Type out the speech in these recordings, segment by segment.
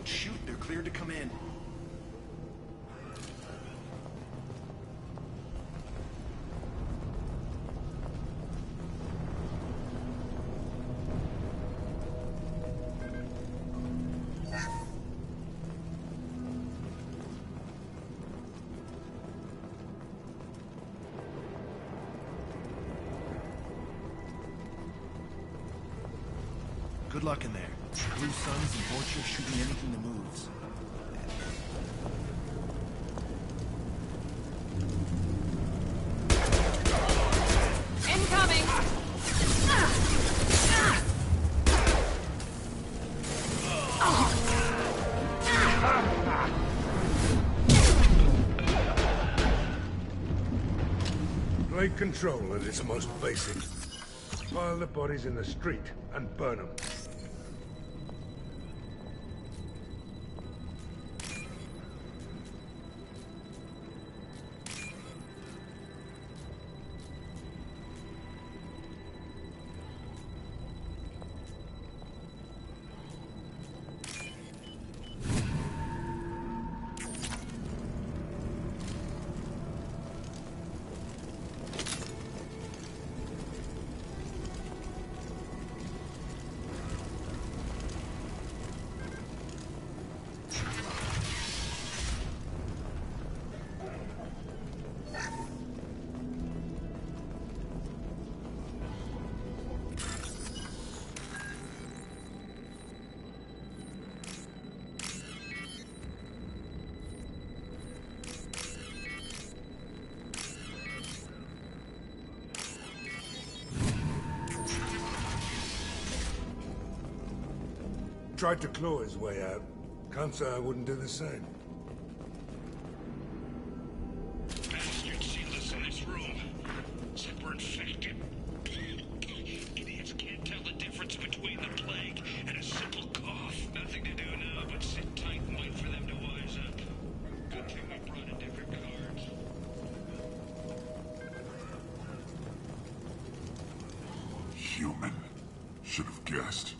Shoot, they're cleared to come in. Good luck in there. Blue Suns and Vulture shooting anything that moves. Incoming! Plague control at its most basic. Pile the bodies in the street and burn them. Tried to claw his way out. Can't say I wouldn't do the same. Bastards sealed us in this room. Said we're infected. Idiots can't tell the difference between the plague and a simple cough. Nothing to do now but sit tight and wait for them to wise up. Good thing we brought a different cards. Human. Should have guessed.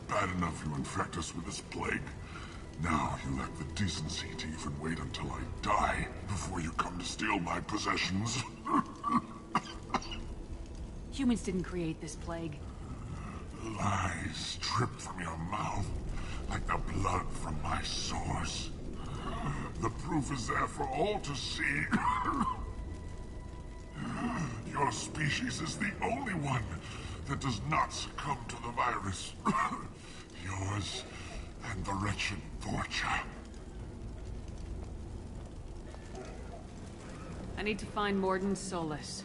Bad enough you infect us with this plague. Now you lack the decency to even wait until I die before you come to steal my possessions. Humans didn't create this plague. Lies drip from your mouth like the blood from my sores. The proof is there for all to see. Your species is the only one that does not succumb to the virus. Yours and the wretched Vorcha. I need to find Morden Solus.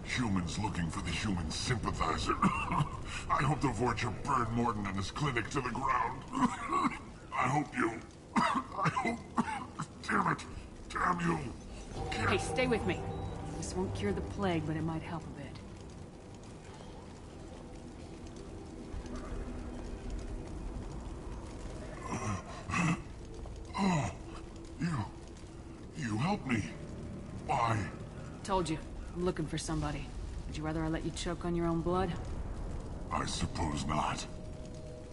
Humans looking for the human sympathizer. I hope the Vorcha burn Morden and his clinic to the ground. I hope you... I hope... Damn it. Damn you. Hey, stay with me. This won't cure the plague, but it might help a bit. Oh, you helped me. Why? Told you, I'm looking for somebody. Would you rather I let you choke on your own blood? I suppose not.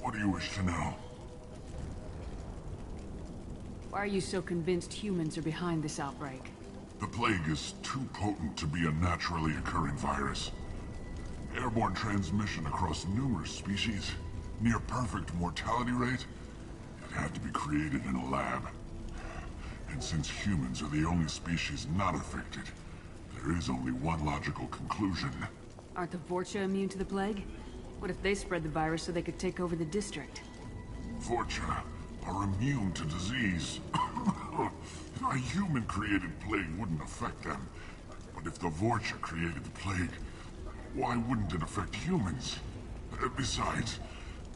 What do you wish to know? Why are you so convinced humans are behind this outbreak? The plague is too potent to be a naturally occurring virus. Airborne transmission across numerous species, near perfect mortality rate. It had to be created in a lab. And since humans are the only species not affected, there is only one logical conclusion. Aren't the Vorcha immune to the plague? What if they spread the virus so they could take over the district? Vorcha are immune to disease. A human-created plague wouldn't affect them. But if the Vorcha created the plague, why wouldn't it affect humans? Besides,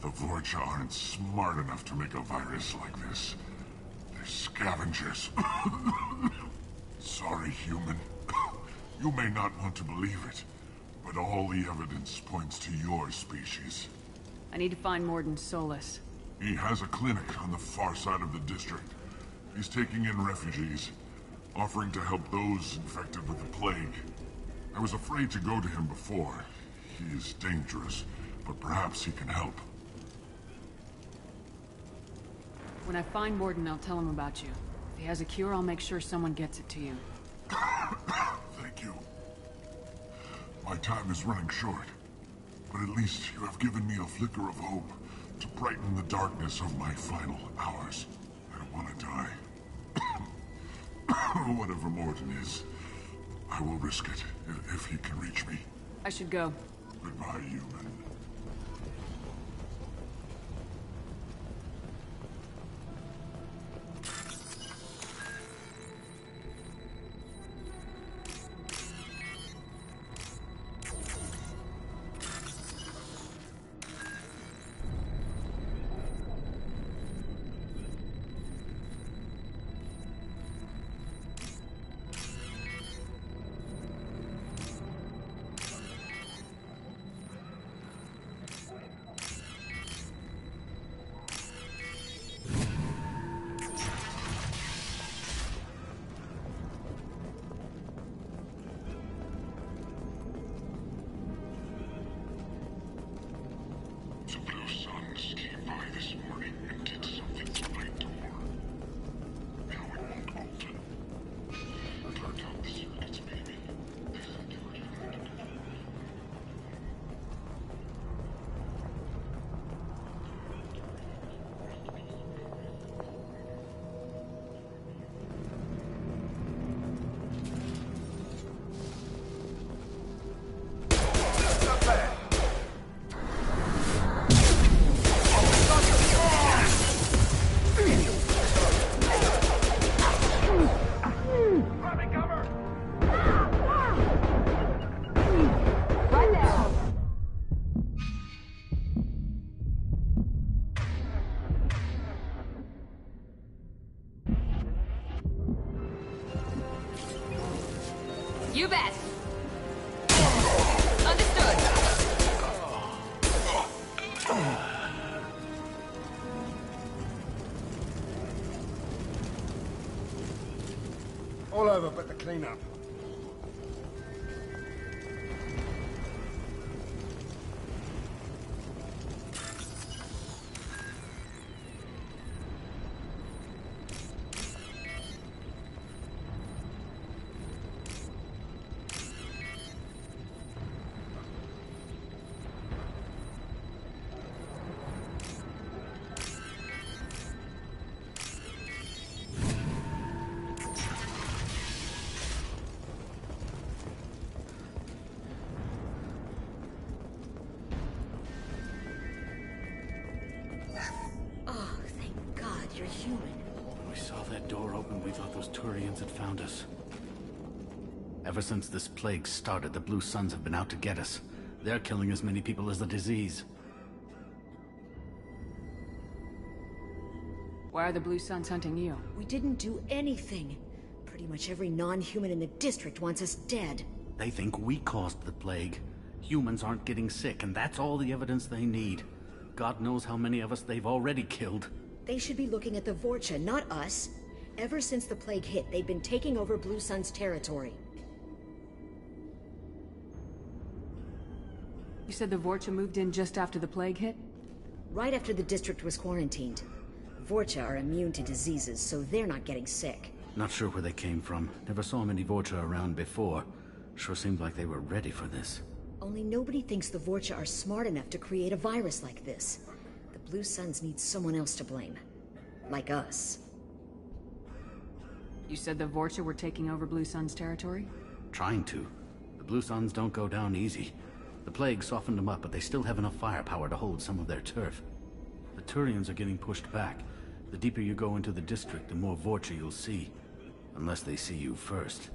the Vorcha aren't smart enough to make a virus like this. They're scavengers. Sorry, human. You may not want to believe it, but all the evidence points to your species. I need to find Morden Solus. He has a clinic on the far side of the district. He's taking in refugees, offering to help those infected with the plague. I was afraid to go to him before. He is dangerous, but perhaps he can help. When I find Morden, I'll tell him about you. If he has a cure, I'll make sure someone gets it to you. Thank you. My time is running short, but at least you have given me a flicker of hope to brighten the darkness of my final hours. I don't want to die. Whatever Morden is, I will risk it if he can reach me. I should go. Goodbye, human. The Blue Suns came by this morning and did something to my door. Now it won't open. Turned out the circuits, maybe. They said they were trying to do. You bet! Understood! All over but the cleanup. You're human. When we saw that door open, we thought those Turians had found us. Ever since this plague started, the Blue Suns have been out to get us. They're killing as many people as the disease. Why are the Blue Suns hunting you? We didn't do anything. Pretty much every non-human in the district wants us dead. They think we caused the plague. Humans aren't getting sick, and that's all the evidence they need. God knows how many of us they've already killed. They should be looking at the Vorcha, not us. Ever since the plague hit, they've been taking over Blue Sun's territory. You said the Vorcha moved in just after the plague hit? Right after the district was quarantined. Vorcha are immune to diseases, so they're not getting sick. Not sure where they came from. Never saw many Vorcha around before. Sure seemed like they were ready for this. Only nobody thinks the Vorcha are smart enough to create a virus like this. The Blue Suns need someone else to blame. Like us. You said the Vorcha were taking over Blue Sun's territory? Trying to. The Blue Suns don't go down easy. The plague softened them up, but they still have enough firepower to hold some of their turf. The Turians are getting pushed back. The deeper you go into the district, the more Vorcha you'll see. Unless they see you first.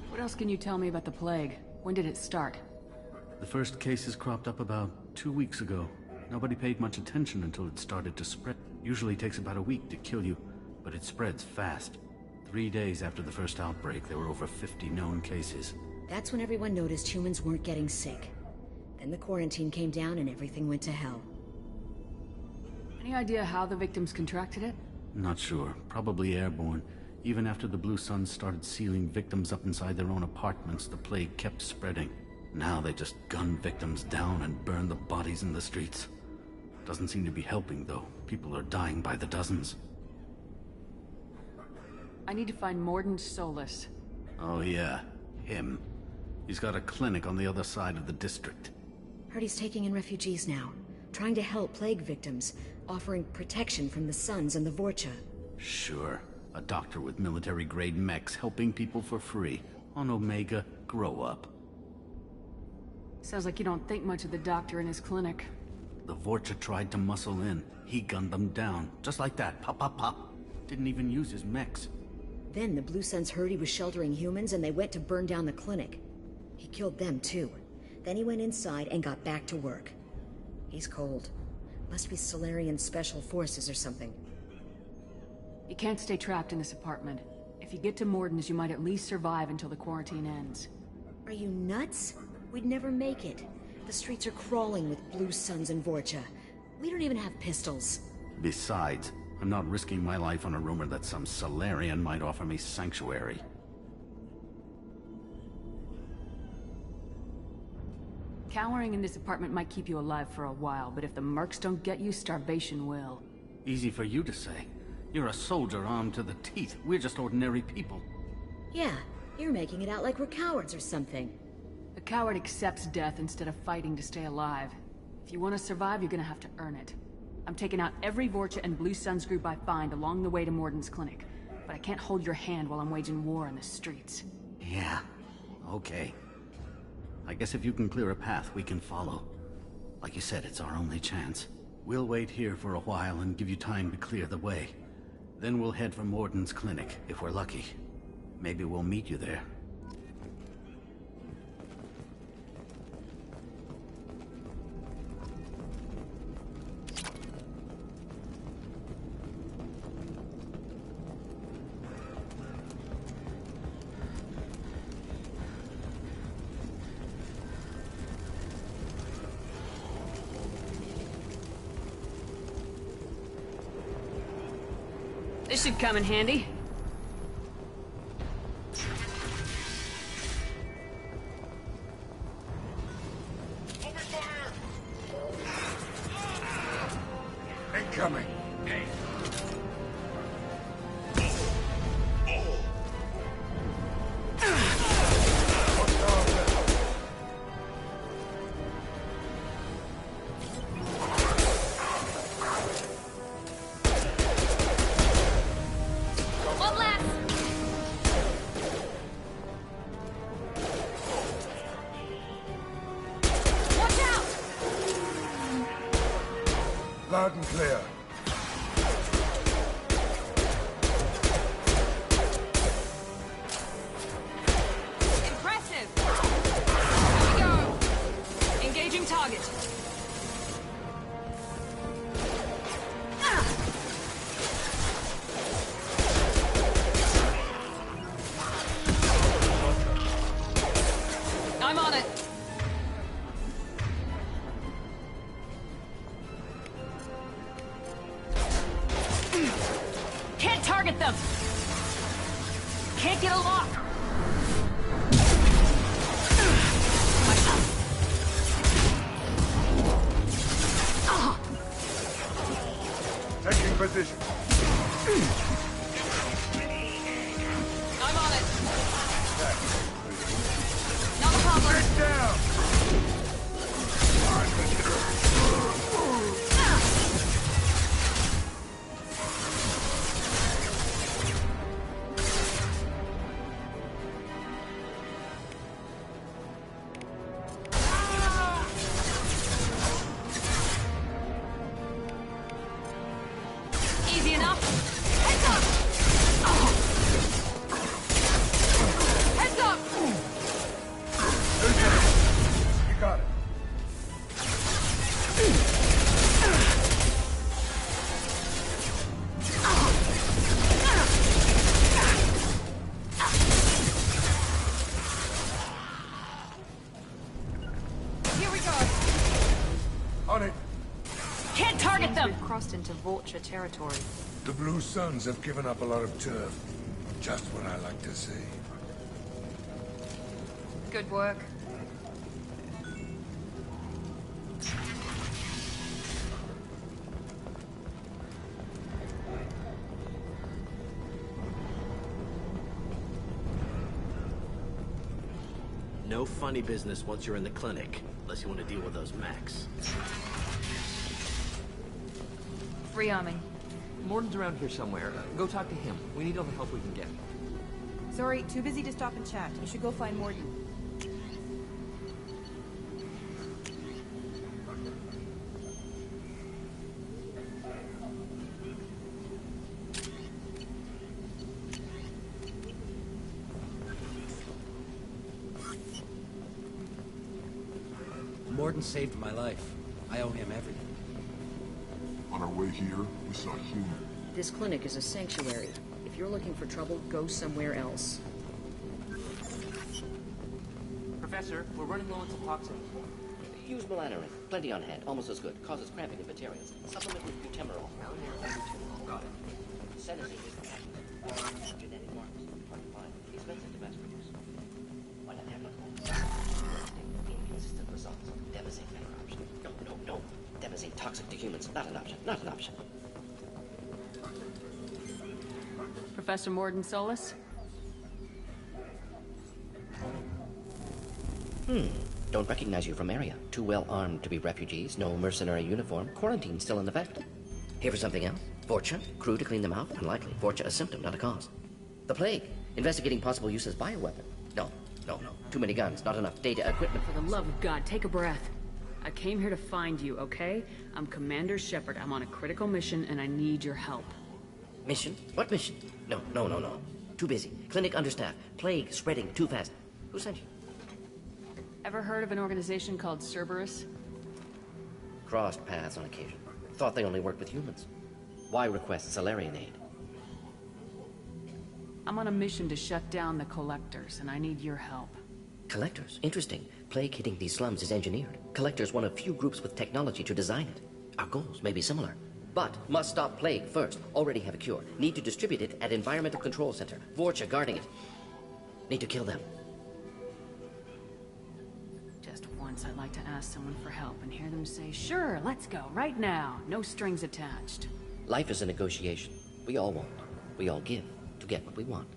What else can you tell me about the plague? When did it start? The first cases cropped up about 2 weeks ago. Nobody paid much attention until it started to spread. Usually takes about a week to kill you, but it spreads fast. 3 days after the first outbreak, there were over 50 known cases. That's when everyone noticed humans weren't getting sick. Then the quarantine came down and everything went to hell. Any idea how the victims contracted it? Not sure. Probably airborne. Even after the Blue Suns started sealing victims up inside their own apartments, the plague kept spreading. Now they just gun victims down and burn the bodies in the streets. Doesn't seem to be helping, though. People are dying by the dozens. I need to find Morden Solus. Oh yeah, him. He's got a clinic on the other side of the district. Heard he's taking in refugees now, trying to help plague victims, offering protection from the Suns and the Vorcha. Sure. A doctor with military-grade mechs helping people for free. On Omega, grow up. Sounds like you don't think much of the doctor in his clinic. The Vorcha tried to muscle in. He gunned them down. Just like that. Pop, pop, pop. Didn't even use his mechs. Then the Blue Suns heard he was sheltering humans and they went to burn down the clinic. He killed them too. Then he went inside and got back to work. He's cold. Must be Solarian Special Forces or something. You can't stay trapped in this apartment. If you get to Morden's, you might at least survive until the quarantine ends. Are you nuts? We'd never make it. The streets are crawling with Blue Suns and Vorcha. We don't even have pistols. Besides, I'm not risking my life on a rumor that some Solarian might offer me sanctuary. Cowering in this apartment might keep you alive for a while, but if the mercs don't get you, starvation will. Easy for you to say. You're a soldier armed to the teeth. We're just ordinary people. Yeah, you're making it out like we're cowards or something. A coward accepts death instead of fighting to stay alive. If you want to survive, you're gonna have to earn it. I'm taking out every Vorcha and Blue Suns group I find along the way to Morden's clinic. But I can't hold your hand while I'm waging war in the streets. Yeah, okay. I guess if you can clear a path, we can follow. Like you said, it's our only chance. We'll wait here for a while and give you time to clear the way. Then we'll head for Morden's clinic, if we're lucky. Maybe we'll meet you there. This should come in handy. Open fire! Incoming. Hey. One left! Watch out! Loud and clear. Impressive! Here we go! Engaging target. I'm on it. Can't target them. Can't get a lock. Taking position. I'm on it. Not a problem. Down. Easy enough. Heads up. Heads up. You got it. Here we go. On it. Can't target them. We've crossed into Vorcha territory. The Blue Suns have given up a lot of turf. Just what I like to see. Good work. No funny business once you're in the clinic, unless you want to deal with those mechs. Rearming. Morden's around here somewhere. Go talk to him. We need all the help we can get. Sorry, too busy to stop and chat. You should go find Morden. Morden saved my life. I owe him everything. On our way here, we saw human. This clinic is a sanctuary. If you're looking for trouble, go somewhere else. Professor, we're running low on toxin. Use melanorin. Plenty on hand. Almost as good. Causes cramping in vegetarians. Supplement with butemerol. Got it. Senescence is active. Genetic markers. Hard to find. Expensive to mass produce. Why not have it? Inconsistent results. Devastate better option. No. Devastate toxic to humans. Not an option. Not an option. Professor Morden Solis? Don't recognize you from area. Too well armed to be refugees. No mercenary uniform. Quarantine still in effect. Here for something else? Vorcha? Crew to clean them out? Unlikely. Vorcha a symptom, not a cause. The plague. Investigating possible use as bioweapon. No. Too many guns. Not enough data, equipment. For the love of God, take a breath. I came here to find you, okay? I'm Commander Shepard. I'm on a critical mission, and I need your help. Mission? What mission? No. Too busy. Clinic understaffed. Plague spreading too fast. Who sent you? Ever heard of an organization called Cerberus? Crossed paths on occasion. Thought they only worked with humans. Why request Salarian aid? I'm on a mission to shut down the Collectors, and I need your help. Collectors? Interesting. Plague hitting these slums is engineered. Collectors one of few groups with technology to design it. Our goals may be similar. But must stop plague first. Already have a cure. Need to distribute it at Environmental Control Center. Vorcha guarding it. Need to kill them. Just once I'd like to ask someone for help and hear them say, sure, let's go, right now. No strings attached. Life is a negotiation. We all want. We all give to get what we want.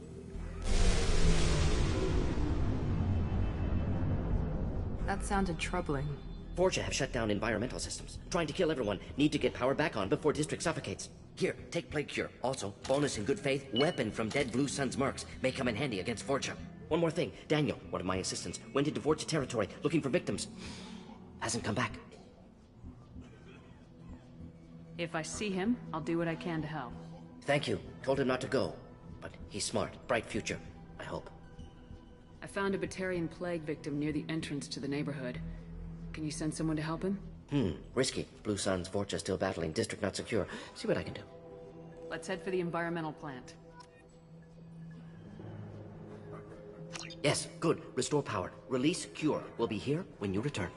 That sounded troubling. Vorcha have shut down environmental systems. Trying to kill everyone. Need to get power back on before district suffocates. Here, take plague cure. Also, bonus in good faith, weapon from dead Blue Sun's mercs. May come in handy against Vorcha. One more thing. Daniel, one of my assistants, went into Vorcha territory looking for victims. Hasn't come back. If I see him, I'll do what I can to help. Thank you. Told him not to go. But he's smart. Bright future. I hope. I found a Batarian plague victim near the entrance to the neighborhood. Can you send someone to help him? Risky. Blue Sun's Vorcha still battling. District not secure. See what I can do. Let's head for the environmental plant. Yes, good. Restore power. Release cure. We'll be here when you return.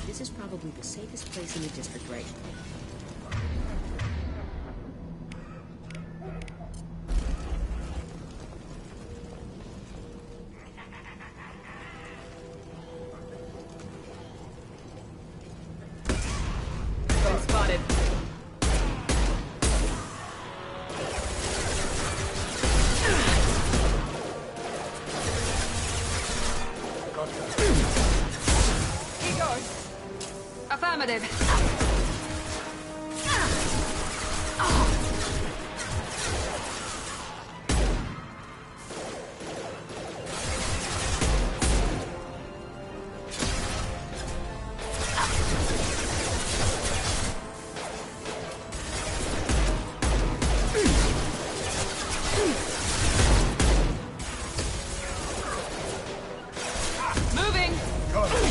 This is probably the safest place in the district right now. Been spotted. He goes. Affirmative. Moving! Got it.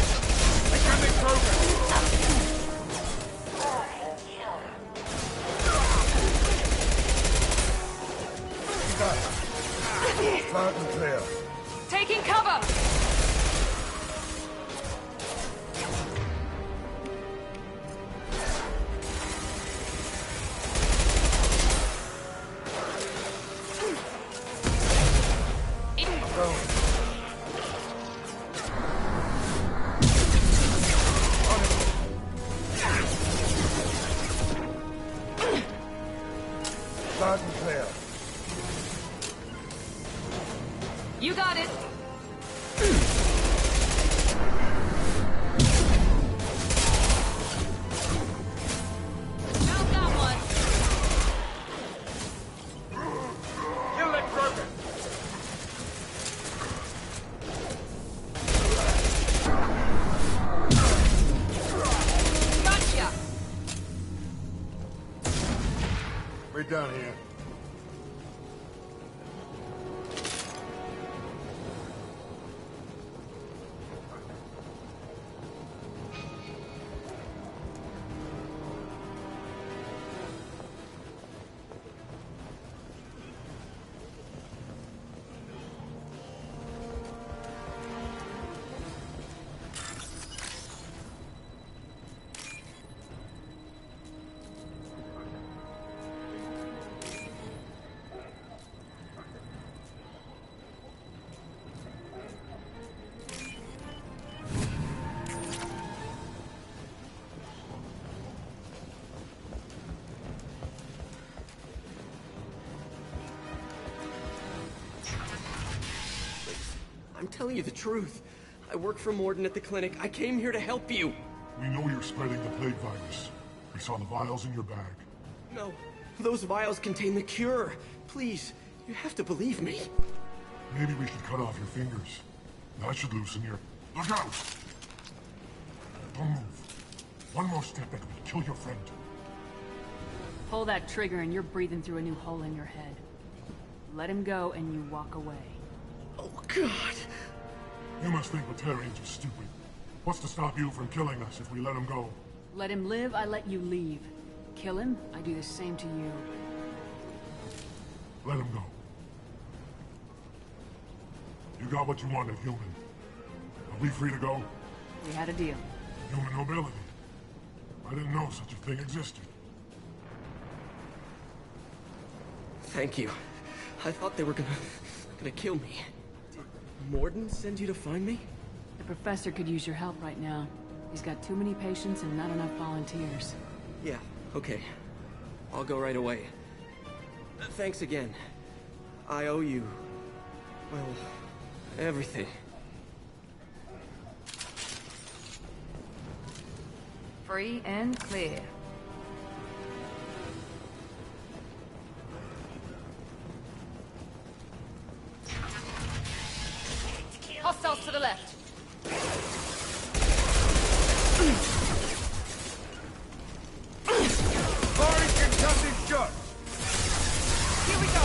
it down here. I'm telling you the truth. I work for Morden at the clinic. I came here to help you. We know you're spreading the plague virus. We saw the vials in your bag. No, those vials contain the cure. Please, you have to believe me. Maybe we should cut off your fingers. That should loosen your... Look out! Don't move. One more step and we'll kill your friend. Pull that trigger and you're breathing through a new hole in your head. Let him go and you walk away. Oh, God. You must think Batarians are stupid. What's to stop you from killing us if we let him go? Let him live, I let you leave. Kill him, I do the same to you. Let him go. You got what you wanted, human. Are we free to go? We had a deal. Human nobility. I didn't know such a thing existed. Thank you. I thought they were gonna kill me. Did Morden send you to find me? The professor could use your help right now. He's got too many patients and not enough volunteers. Yeah, okay. I'll go right away. Thanks again. I owe you... well, everything. Free and clear. Hostiles to the left. Firing concussive shot! Here we go.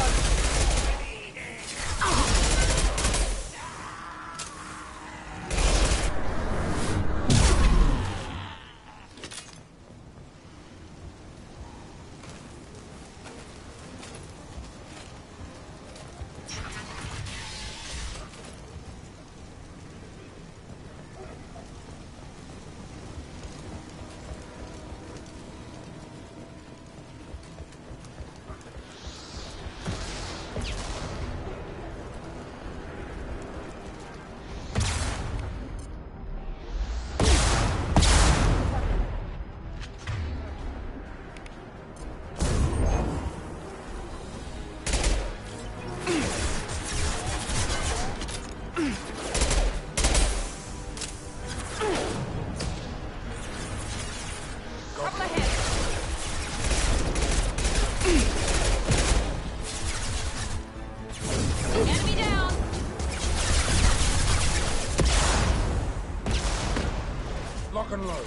Lock and load.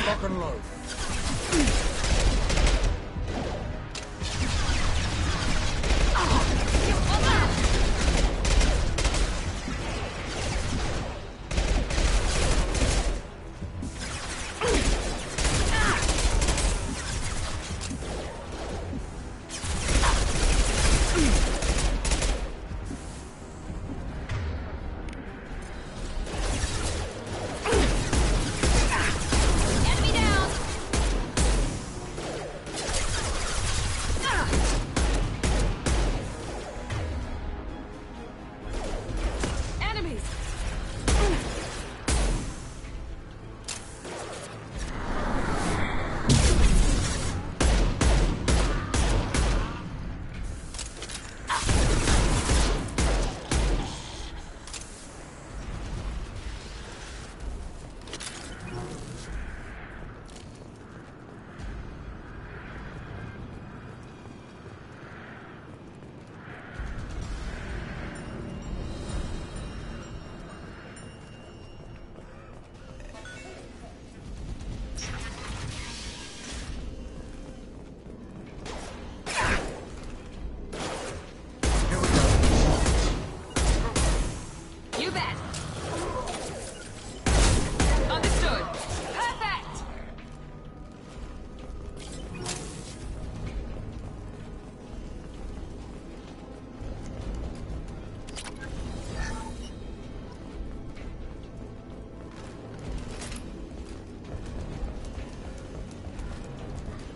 Lock and load.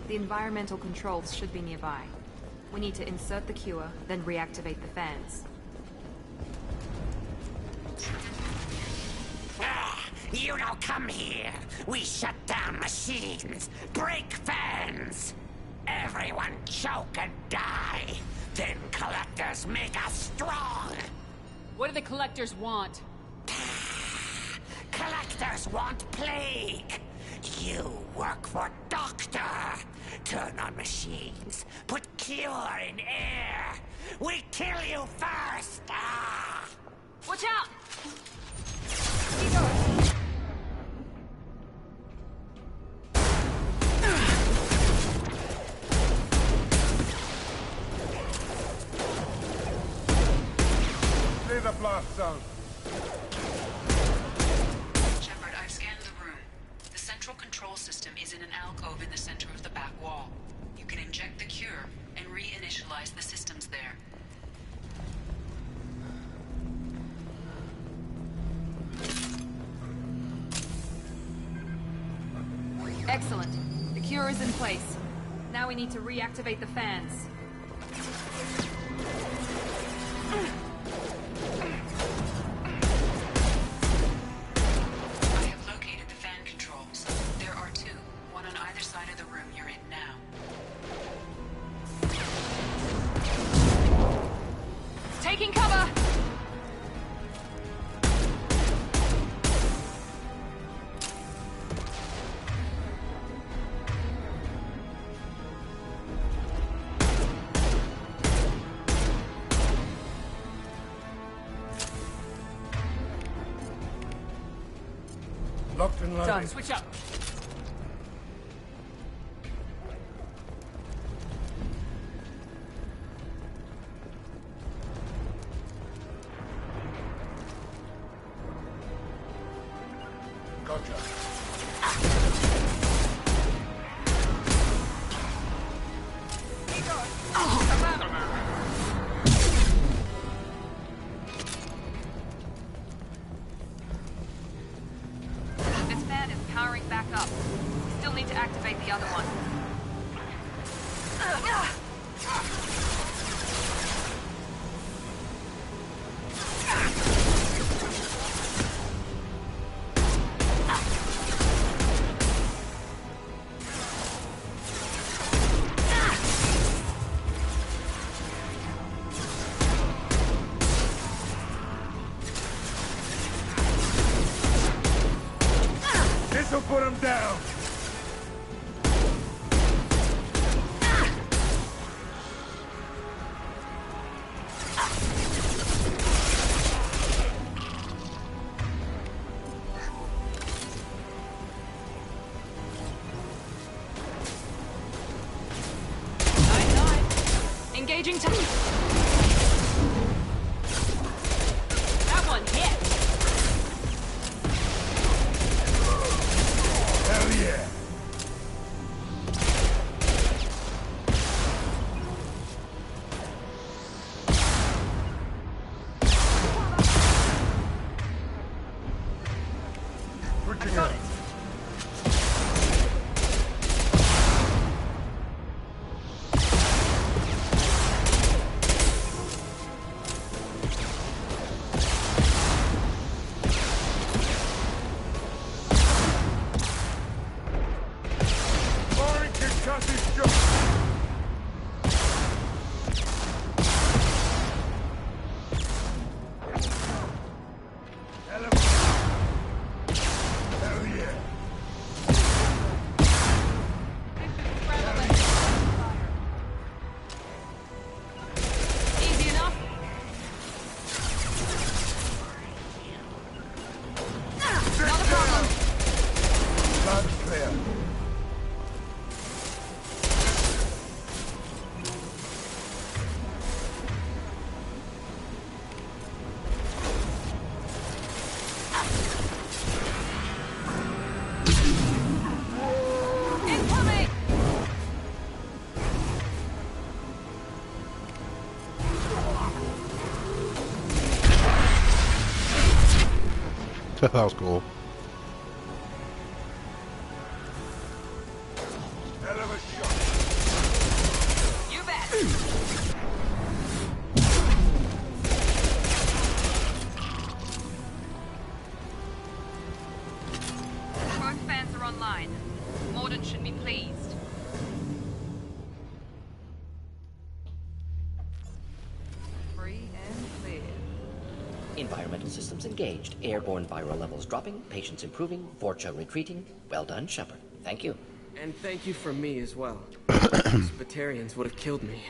The environmental controls should be nearby. We need to insert the cure, then reactivate the fans. You don't come here. We shut down machines, break fans. Everyone choke and die. Then collectors make us strong. What do the collectors want? Collectors want plague. You work for Doctor. Turn on machines. Put cure in air. We kill you first. Ah! Watch out! Clear the blast zone. Shepard, I've scanned the room. The central control system is in an alcove in the center of the back wall. You can inject the cure and reinitialize the systems there. Excellent. The cure is in place. Now we need to reactivate the fans. I have located the fan controls. There are two, one on either side of the room you're in now. Taking cover! Locked and loaded. Done. Switch up. Gotcha. This fan is powering back up. We still need to activate the other one. This'll put him down. Engaging time. That one hit. Hell yeah. Switching up. Firing concussive shot. Hell yeah. Easy enough. Not a problem. Loud and clear. Incoming. That was cool. Hell of a shot. You bet. Both fans are online. Morden should be pleased. Free and clear. Environmental systems engaged. Airborne viral levels dropping. Patients improving. Vorcha retreating. Well done, Shepard. Thank you. And thank you for me as well. Those Batarians would have killed me.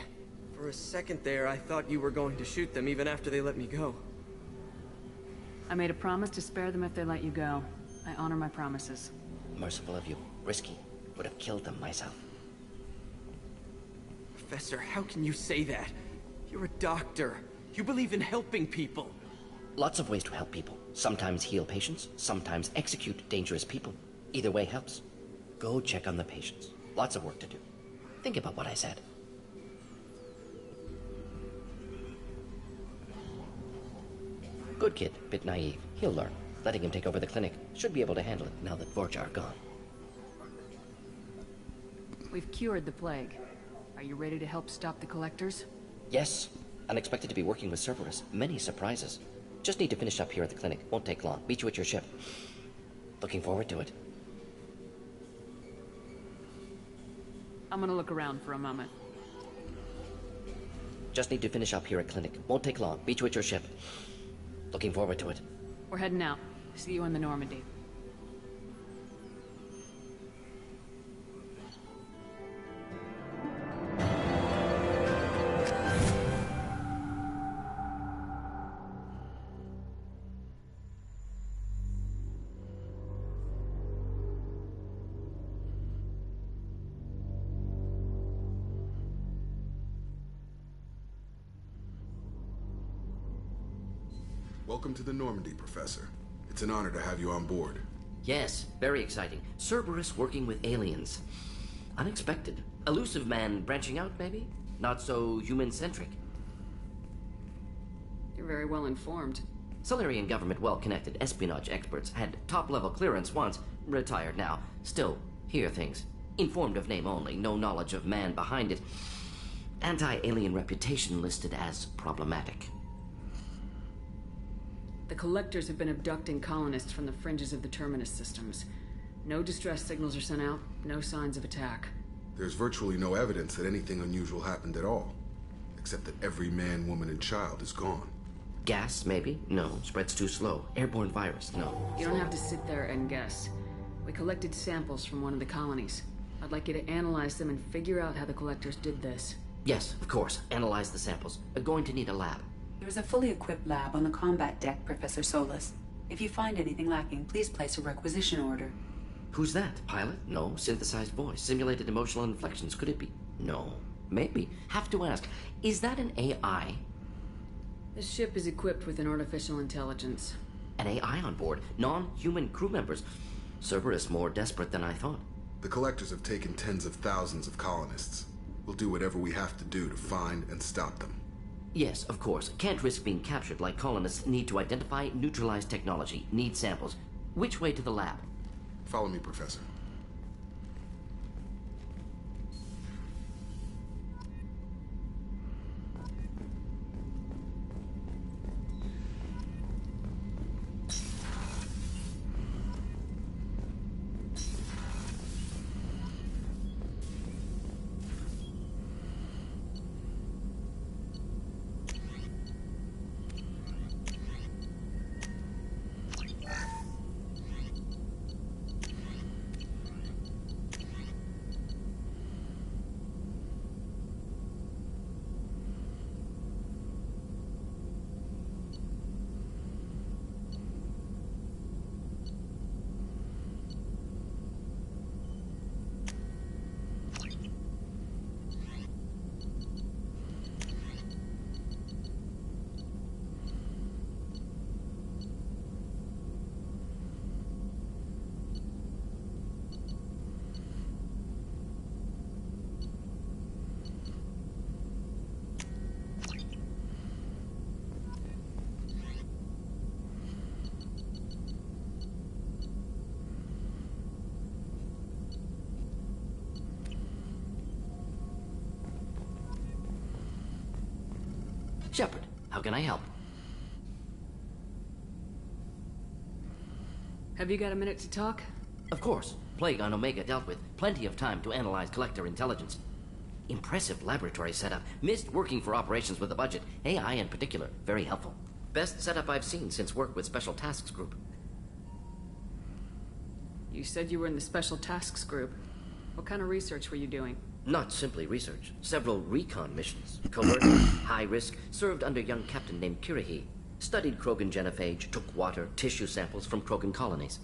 For a second there, I thought you were going to shoot them even after they let me go. I made a promise to spare them if they let you go. I honor my promises. Merciful of you. Risky. Would have killed them myself. Professor, how can you say that? You're a doctor. You believe in helping people. Lots of ways to help people. Sometimes heal patients, sometimes execute dangerous people. Either way helps. Go check on the patients. Lots of work to do. Think about what I said. Good kid, bit naive. He'll learn. Letting him take over the clinic. Should be able to handle it now that Vorcha are gone. We've cured the plague. Are you ready to help stop the collectors? Yes. Unexpected to be working with Cerberus. Many surprises. Just need to finish up here at the clinic. Won't take long. Meet you at your ship. Looking forward to it. I'm gonna look around for a moment. Just need to finish up here at clinic. Won't take long. Meet you at your ship. Looking forward to it. We're heading out. See you in the Normandy. Welcome to the Normandy, Professor. It's an honor to have you on board. Yes, very exciting. Cerberus working with aliens. Unexpected. Elusive man branching out, maybe? Not so human-centric. You're very well informed. Solarian government well-connected espionage experts had top-level clearance once, retired now. Still, hear things. Informed of name only, no knowledge of man behind it. Anti-alien reputation listed as problematic. The collectors have been abducting colonists from the fringes of the Terminus systems. No distress signals are sent out, no signs of attack. There's virtually no evidence that anything unusual happened at all. Except that every man, woman, and child is gone. Gas, maybe? No. Spreads too slow. Airborne virus? No. You don't have to sit there and guess. We collected samples from one of the colonies. I'd like you to analyze them and figure out how the collectors did this. Yes, of course. Analyze the samples. Going to need a lab. There's a fully equipped lab on the combat deck, Professor Solis. If you find anything lacking, please place a requisition order. Who's that? Pilot? No. Synthesized voice. Simulated emotional inflections. Could it be? No. Maybe. Have to ask. Is that an AI? This ship is equipped with an artificial intelligence. An AI on board? Non-human crew members? Cerberus more desperate than I thought. The collectors have taken tens of thousands of colonists. We'll do whatever we have to do to find and stop them. Yes, of course. Can't risk being captured like colonists need to identify, neutralize technology, need samples. Which way to the lab? Follow me, Professor. Shepard, how can I help? Have you got a minute to talk? Of course. Plague on Omega dealt with. Plenty of time to analyze Collector intelligence. Impressive laboratory setup. Missed working for operations with a budget. AI in particular. Very helpful. Best setup I've seen since work with Special Tasks Group. You said you were in the Special Tasks Group. What kind of research were you doing? Not simply research. Several recon missions. Covert, high risk, served under a young captain named Kirahi. Studied Krogan genophage, took water, tissue samples from Krogan colonies.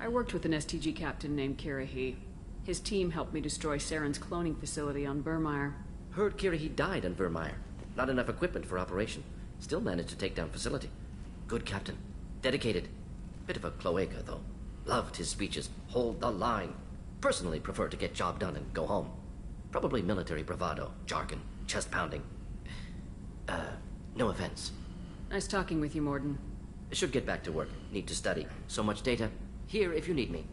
I worked with an STG captain named Kirahi. His team helped me destroy Saren's cloning facility on Burmire. Heard Kirahi died on Burmire. Not enough equipment for operation. Still managed to take down facility. Good captain. Dedicated. Bit of a cloaca, though. Loved his speeches. Hold the line. Personally prefer to get job done and go home. Probably military bravado, jargon, chest pounding. No offense. Nice talking with you, Morden. Should get back to work. Need to study. So much data. Here if you need me.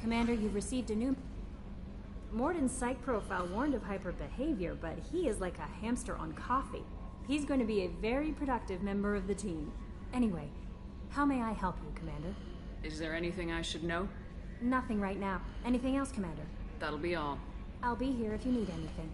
Commander, you've received a new... Morden's psych profile warned of hyper behavior, but he is like a hamster on coffee. He's going to be a very productive member of the team. Anyway, how may I help you, Commander? Is there anything I should know? Nothing right now. Anything else, Commander? That'll be all. I'll be here if you need anything.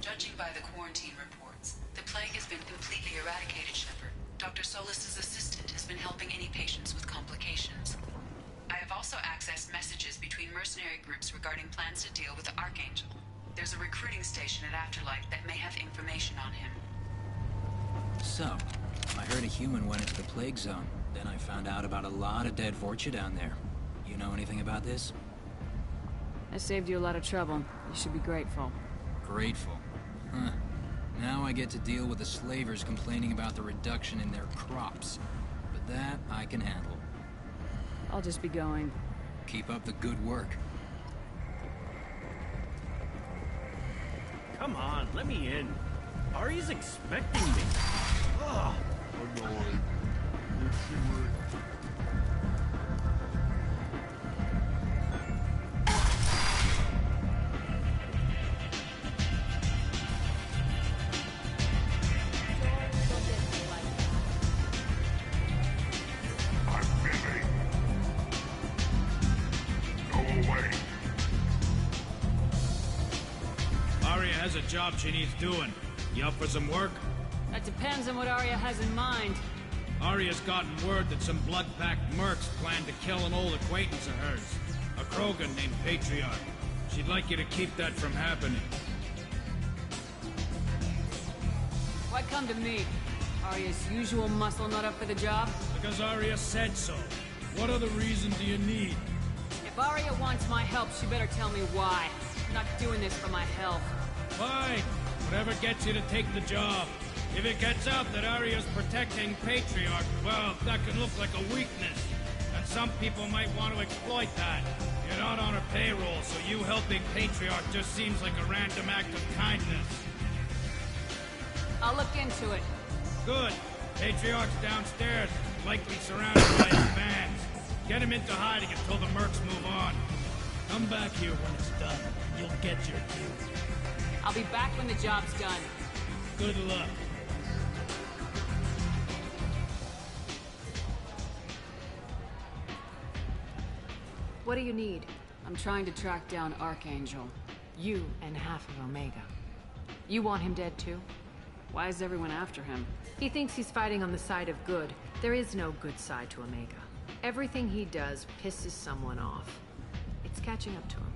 Judging by the quarantine reports, the plague has been completely eradicated, Shepard. Dr. Solis's assistant has been helping any patients with complications. I have also accessed messages between mercenary groups regarding plans to deal with the Archangel. There's a recruiting station at Afterlife that may have information on him. So, I heard a human went into the plague zone. Then I found out about a lot of dead Vorcha down there. You know anything about this? I saved you a lot of trouble. You should be grateful. Grateful. Huh. Now I get to deal with the slavers complaining about the reduction in their crops. But that I can handle. I'll just be going. Keep up the good work. Come on, let me in. Ari's expecting me. Annoying. Itchy. Has a job she needs doing. You up for some work? That depends on what Arya has in mind. Arya's gotten word that some blood-packed mercs plan to kill an old acquaintance of hers. A Krogan named Patriarch. She'd like you to keep that from happening. Why come to me? Arya's usual muscle not up for the job? Because Arya said so. What other reason do you need? If Arya wants my help, she better tell me why. I'm not doing this for my health. Fine. Whatever gets you to take the job. If it gets out that Arya's protecting Patriarch, well, that can look like a weakness. And some people might want to exploit that. You're not on her payroll, so you helping Patriarch just seems like a random act of kindness. I'll look into it. Good. Patriarch's downstairs, likely surrounded by his fans. Get him into hiding until the mercs move on. Come back here when it's done. You'll get your due. I'll be back when the job's done. Good luck. What do you need? I'm trying to track down Archangel. You and half of Omega. You want him dead too? Why is everyone after him? He thinks he's fighting on the side of good. There is no good side to Omega. Everything he does pisses someone off. It's catching up to him.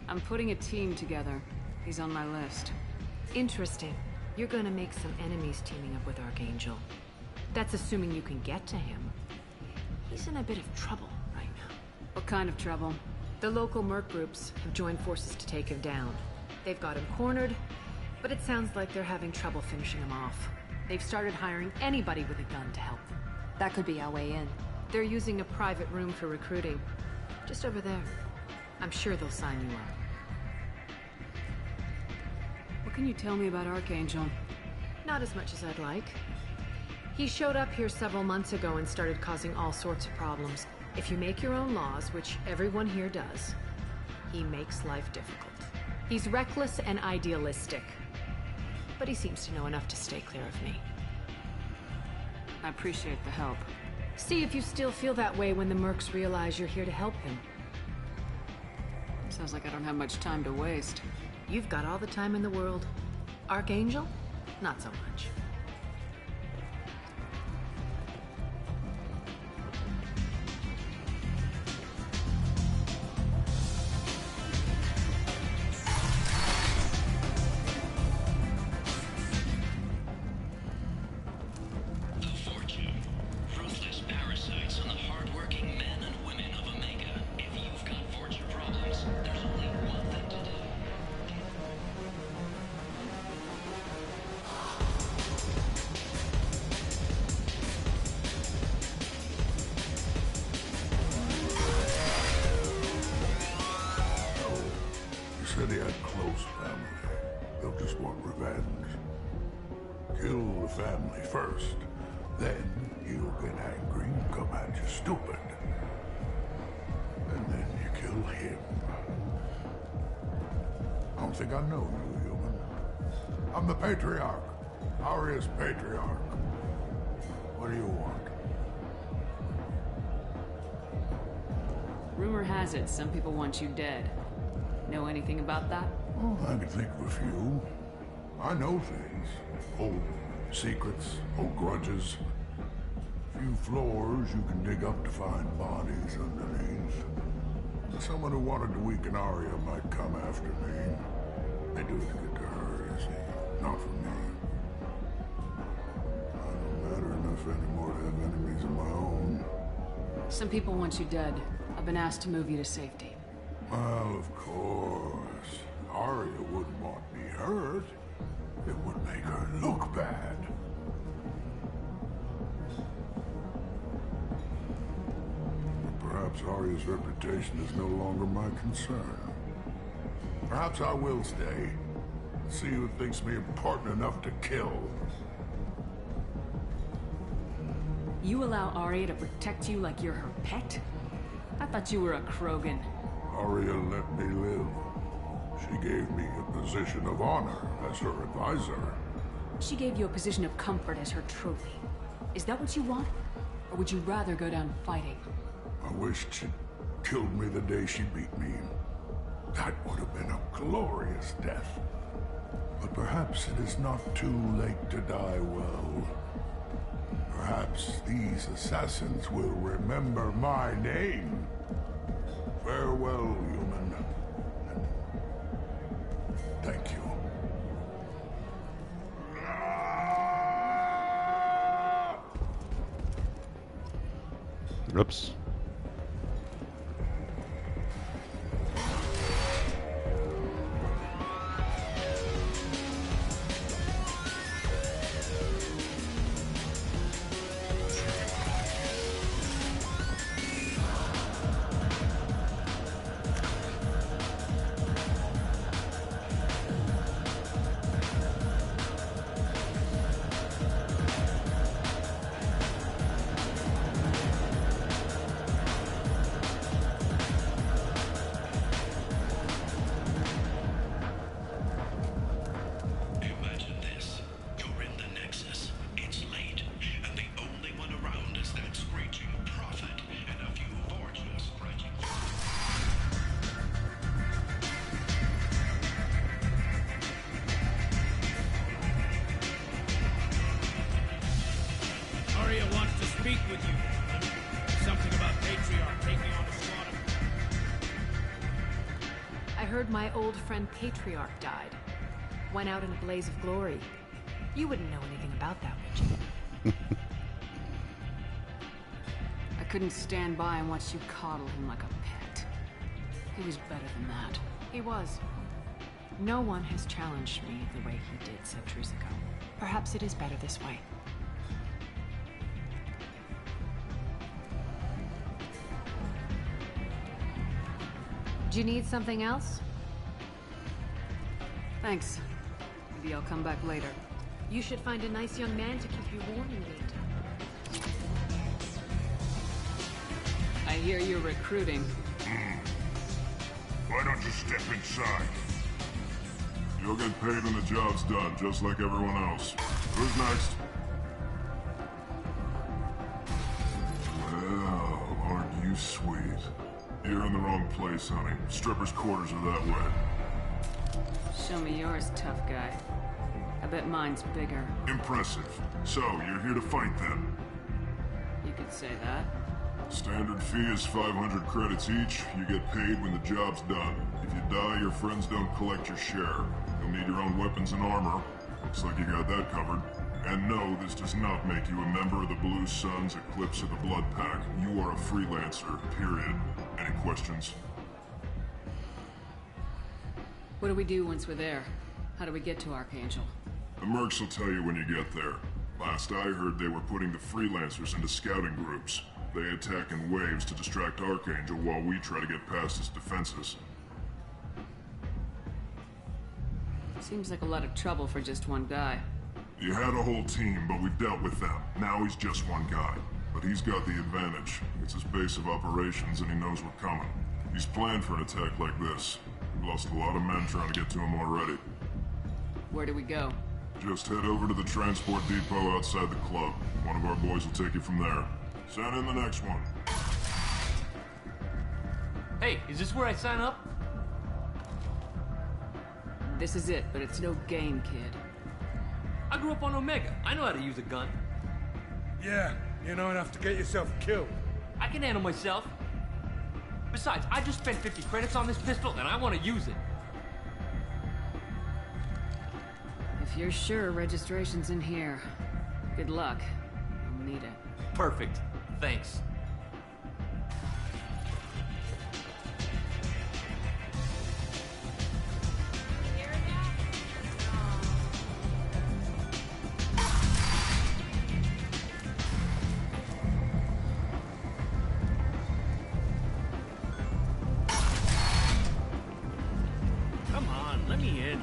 I'm putting a team together. He's on my list. Interesting. You're gonna make some enemies teaming up with Archangel. That's assuming you can get to him. He's in a bit of trouble right now. What kind of trouble? The local merc groups have joined forces to take him down. They've got him cornered, but it sounds like they're having trouble finishing him off. They've started hiring anybody with a gun to help them. That could be our way in. They're using a private room for recruiting. Just over there. I'm sure they'll sign you up. What can you tell me about Archangel? Not as much as I'd like. He showed up here several months ago and started causing all sorts of problems. If you make your own laws, which everyone here does, he makes life difficult. He's reckless and idealistic. But he seems to know enough to stay clear of me. I appreciate the help. See if you still feel that way when the mercs realize you're here to help him. Sounds like I don't have much time to waste. You've got all the time in the world. Archangel? Not so much. Said he had close family. They'll just want revenge. Kill the family first. Then you'll get angry and come at you stupid. And then you kill him. I don't think I know you, human. I'm the Patriarch. Arya's Patriarch. What do you want? Rumor has it some people want you dead. Know anything about that? Oh, I can think of a few. I know things. Old secrets, old grudges. A few floors you can dig up to find bodies underneath. Someone who wanted to weaken Arya might come after me. They do it to get to her, you see. Not for me. I don't matter enough anymore to have enemies of my own. Some people want you dead. I've been asked to move you to safety. Well, of course. Arya wouldn't want me hurt. It would make her look bad. But perhaps Arya's reputation is no longer my concern. Perhaps I will stay. See who thinks me important enough to kill. You allow Arya to protect you like you're her pet? I thought you were a Krogan. Arya let me live. She gave me a position of honor as her advisor. She gave you a position of comfort as her trophy. Is that what you want? Or would you rather go down fighting? I wished she'd killed me the day she beat me. That would have been a glorious death. But perhaps it is not too late to die well. Perhaps these assassins will remember my name. Farewell, human. And thank you. Oops. Arya wants to speak with you. Something about Patriarch taking on the squad. I heard my old friend Patriarch died. Went out in a blaze of glory. You wouldn't know anything about that, would you? I couldn't stand by and watch you coddle him like a pet. He was better than that. He was. No one has challenged me the way he did centuries ago. Perhaps it is better this way. Do you need something else? Thanks. Maybe I'll come back later. You should find a nice young man to keep you warm in the meantime. I hear you're recruiting. Why don't you step inside? You'll get paid when the job's done, just like everyone else. Who's next? Well, aren't you sweet? You're in the wrong place, honey. Strippers' quarters are that way. Show me yours, tough guy. I bet mine's bigger. Impressive. So, you're here to fight then? You could say that. Standard fee is 500 credits each. You get paid when the job's done. If you die, your friends don't collect your share. You'll need your own weapons and armor. Looks like you got that covered. And no, this does not make you a member of the Blue Suns, Eclipse, or the Blood Pack. You are a freelancer, period. Any questions? What do we do once we're there? How do we get to Archangel? The mercs will tell you when you get there. Last I heard, they were putting the freelancers into scouting groups. They attack in waves to distract Archangel while we try to get past his defenses. Seems like a lot of trouble for just one guy. You had a whole team, but we've dealt with them. Now he's just one guy. But he's got the advantage. It's his base of operations and he knows we're coming. He's planned for an attack like this. We've lost a lot of men trying to get to him already. Where do we go? Just head over to the transport depot outside the club. One of our boys will take you from there. Send in the next one. Hey, is this where I sign up? This is it, but it's no game, kid. I grew up on Omega. I know how to use a gun. Yeah, you know enough to get yourself killed. I can handle myself. Besides, I just spent 50 credits on this pistol, and I want to use it. If you're sure registration's in here, good luck. I'll need it. Perfect. Thanks. Come on, let me in.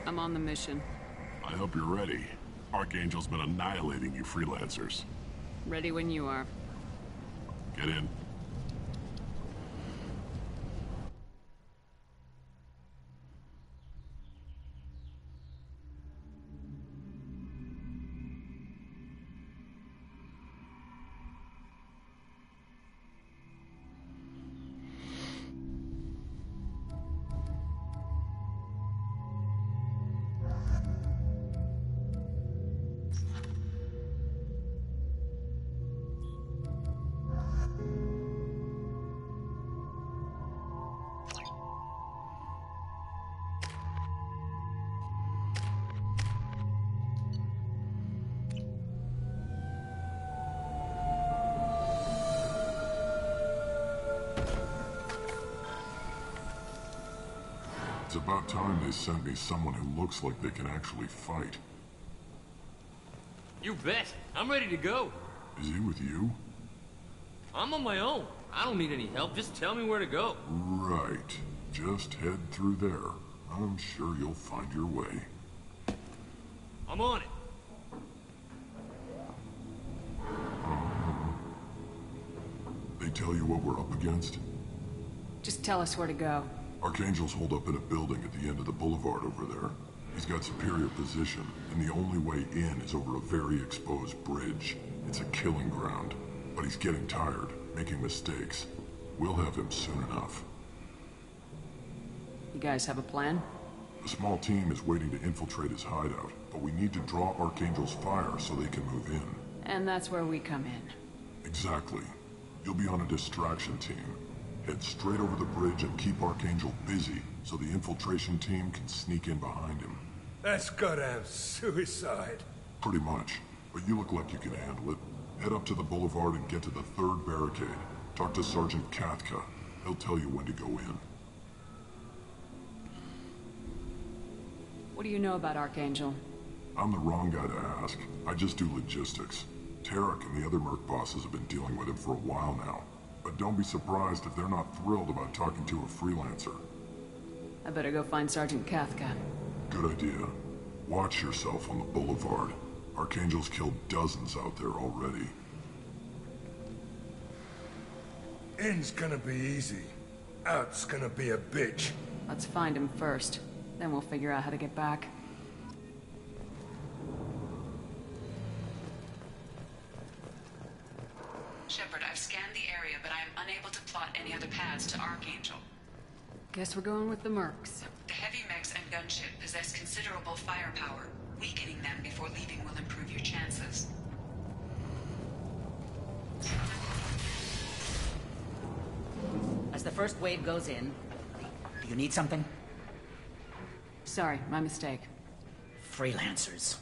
I'm on the mission. I hope you're ready. Archangel's been annihilating you freelancers. Ready when you are. Get in. It's about time they sent me someone who looks like they can actually fight. You bet. I'm ready to go. Is he with you? I'm on my own. I don't need any help. Just tell me where to go. Right. Just head through there. I'm sure you'll find your way. I'm on it. They tell you what we're up against? Just tell us where to go. Archangel's holed up in a building at the end of the boulevard over there. He's got superior position, and the only way in is over a very exposed bridge. It's a killing ground, but he's getting tired, making mistakes. We'll have him soon enough. You guys have a plan? A small team is waiting to infiltrate his hideout, but we need to draw Archangel's fire so they can move in. And that's where we come in. Exactly. You'll be on a distraction team. Head straight over the bridge and keep Archangel busy so the infiltration team can sneak in behind him. That's goddamn suicide. Pretty much. But you look like you can handle it. Head up to the boulevard and get to the third barricade. Talk to Sergeant Katka. He'll tell you when to go in. What do you know about Archangel? I'm the wrong guy to ask. I just do logistics. Tarek and the other merc bosses have been dealing with him for a while now. But don't be surprised if they're not thrilled about talking to a freelancer. I better go find Sergeant Katka. Good idea. Watch yourself on the boulevard. Archangel's killed dozens out there already. In's gonna be easy. Out's gonna be a bitch. Let's find him first. Then we'll figure out how to get back. Shepard, I've scanned the area, but I am unable to plot any other paths to Archangel. Guess we're going with the mercs. The heavy mechs and gunship possess considerable firepower. Weakening them before leaving will improve your chances. As the first wave goes in, do you need something? Sorry, my mistake. Freelancers.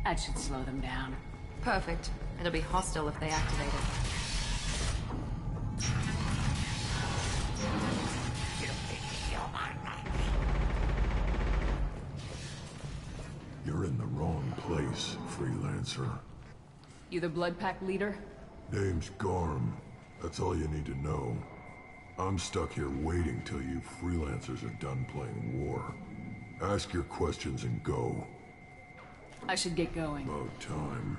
That should slow them down. Perfect. It'll be hostile if they activate it. You're in the wrong place, freelancer. You the Blood Pack leader? Name's Garm. That's all you need to know. I'm stuck here waiting till you freelancers are done playing war. Ask your questions and go. I should get going. About time.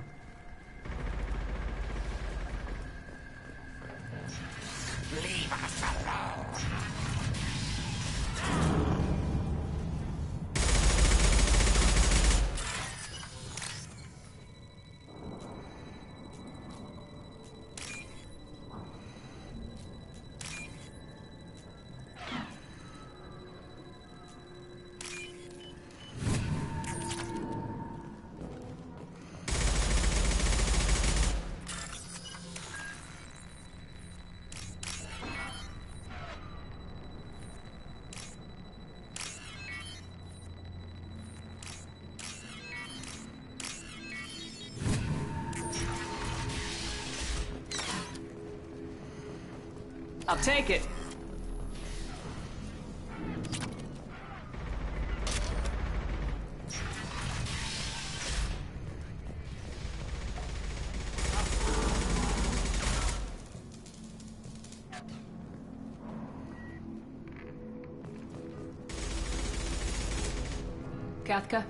Leave us alone. I'll take it. Kathka?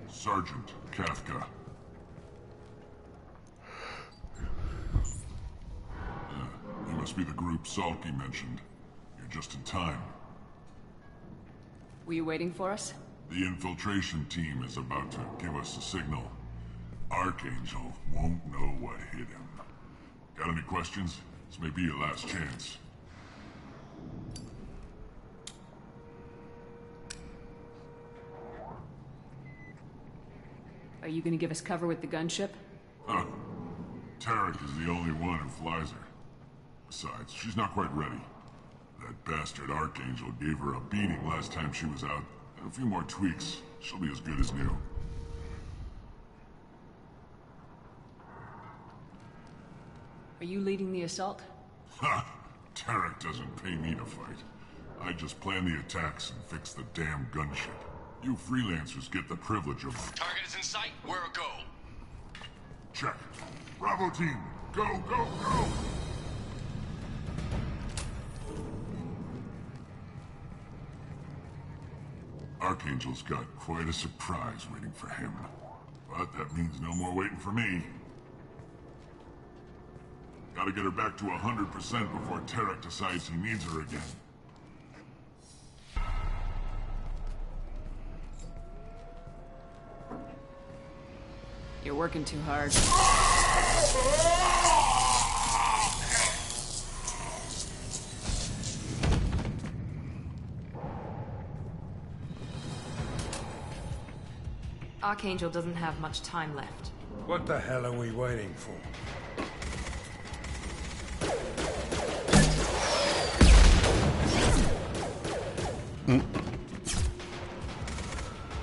Sergeant Kafka. You must be the group Salky mentioned. You're just in time. Were you waiting for us? The infiltration team is about to give us a signal. Archangel won't know what hit him. Got any questions? This may be your last chance. Are you gonna give us cover with the gunship? Huh. Tarek is the only one who flies her. Besides, she's not quite ready. That bastard Archangel gave her a beating last time she was out. A few more tweaks, she'll be as good as new. Are you leading the assault? Ha! Tarek doesn't pay me to fight. I just plan the attacks and fix the damn gunship. You freelancers get the privilege of... Target is in sight. Where a go? Check. Bravo team, go, go, go! Archangel's got quite a surprise waiting for him. But that means no more waiting for me. Gotta get her back to 100% before Tarek decides he needs her again. You're working too hard. Archangel doesn't have much time left. What the hell are we waiting for?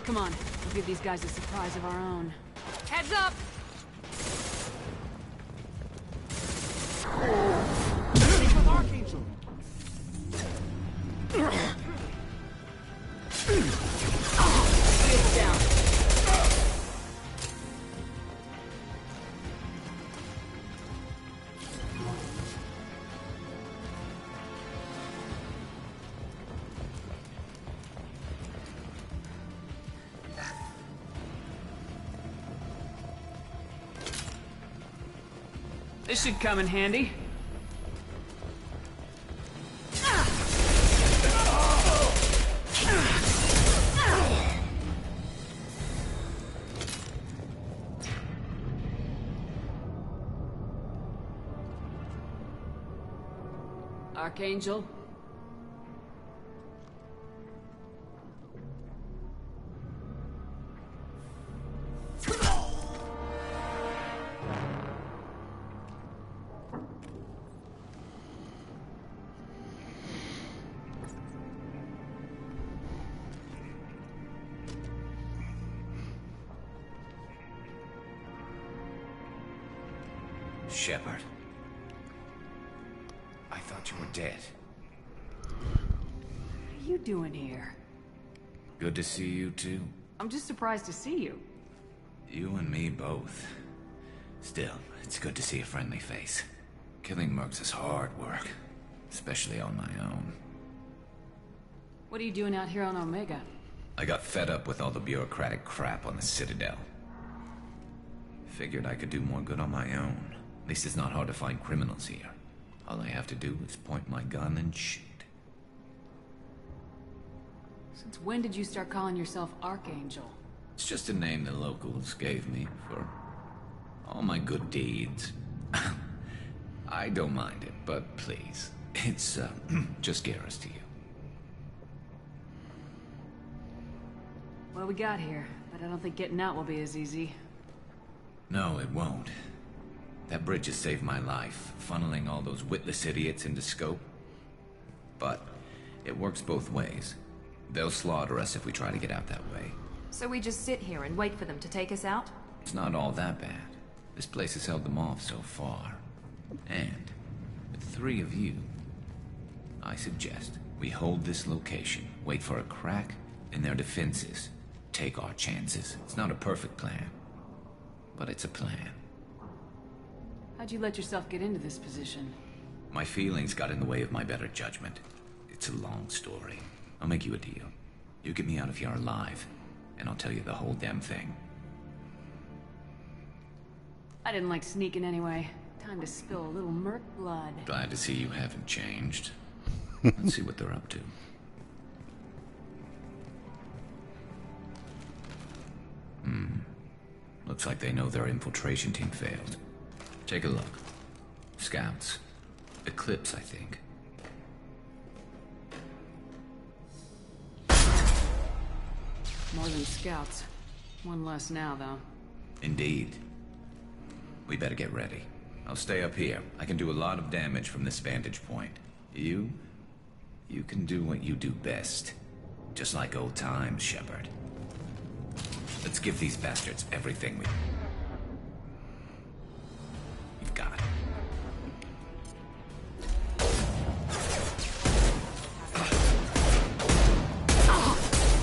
Come on, we'll give these guys a surprise of our own. Heads up! Archangel! Get down. This should come in handy. Archangel? Shepard. I thought you were dead. What are you doing here? Good to see you too. I'm just surprised to see you. You and me both. Still, it's good to see a friendly face. Killing mercs is hard work, especially on my own. What are you doing out here on Omega? I got fed up with all the bureaucratic crap on the Citadel. Figured I could do more good on my own. At least it's not hard to find criminals here. All I have to do is point my gun and shoot. Since when did you start calling yourself Archangel? It's just a name the locals gave me for all my good deeds. I don't mind it, but please, it's just Garrus to you. What do we got here? But I don't think getting out will be as easy. No, it won't. That bridge has saved my life, funneling all those witless idiots into scope. But It works both ways. They'll slaughter us if we try to get out that way. So we just sit here and wait for them to take us out? It's not all that bad. This place has held them off so far. And, with 3 of you, I suggest we hold this location, wait for a crack in their defenses, take our chances. It's not a perfect plan, but it's a plan. How'd you let yourself get into this position? My feelings got in the way of my better judgment. It's a long story. I'll make you a deal. You get me out of here alive, and I'll tell you the whole damn thing. I didn't like sneaking anyway. Time to spill a little merc blood. Glad to see you haven't changed. Let's see what they're up to. Looks like they know their infiltration team failed. Take a look. Scouts. Eclipse, I think. More than scouts. One less now, though. Indeed. We better get ready. I'll stay up here. I can do a lot of damage from this vantage point. You can do what you do best. Just like old times, Shepard. Let's give these bastards everything we've got.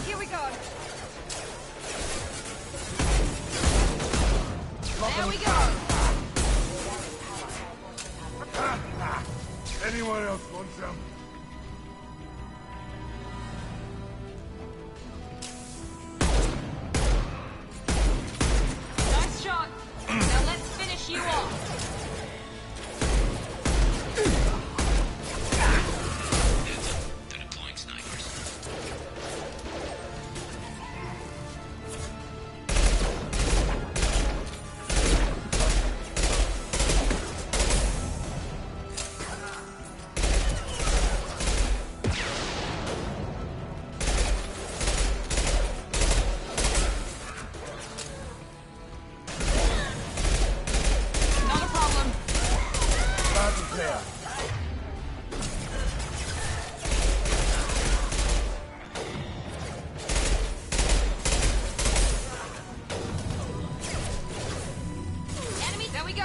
Here we go. There we go. Anyone else want some? Nice shot. Now let's finish you off. They're deploying snipers. Not a problem. Enemy, there we go.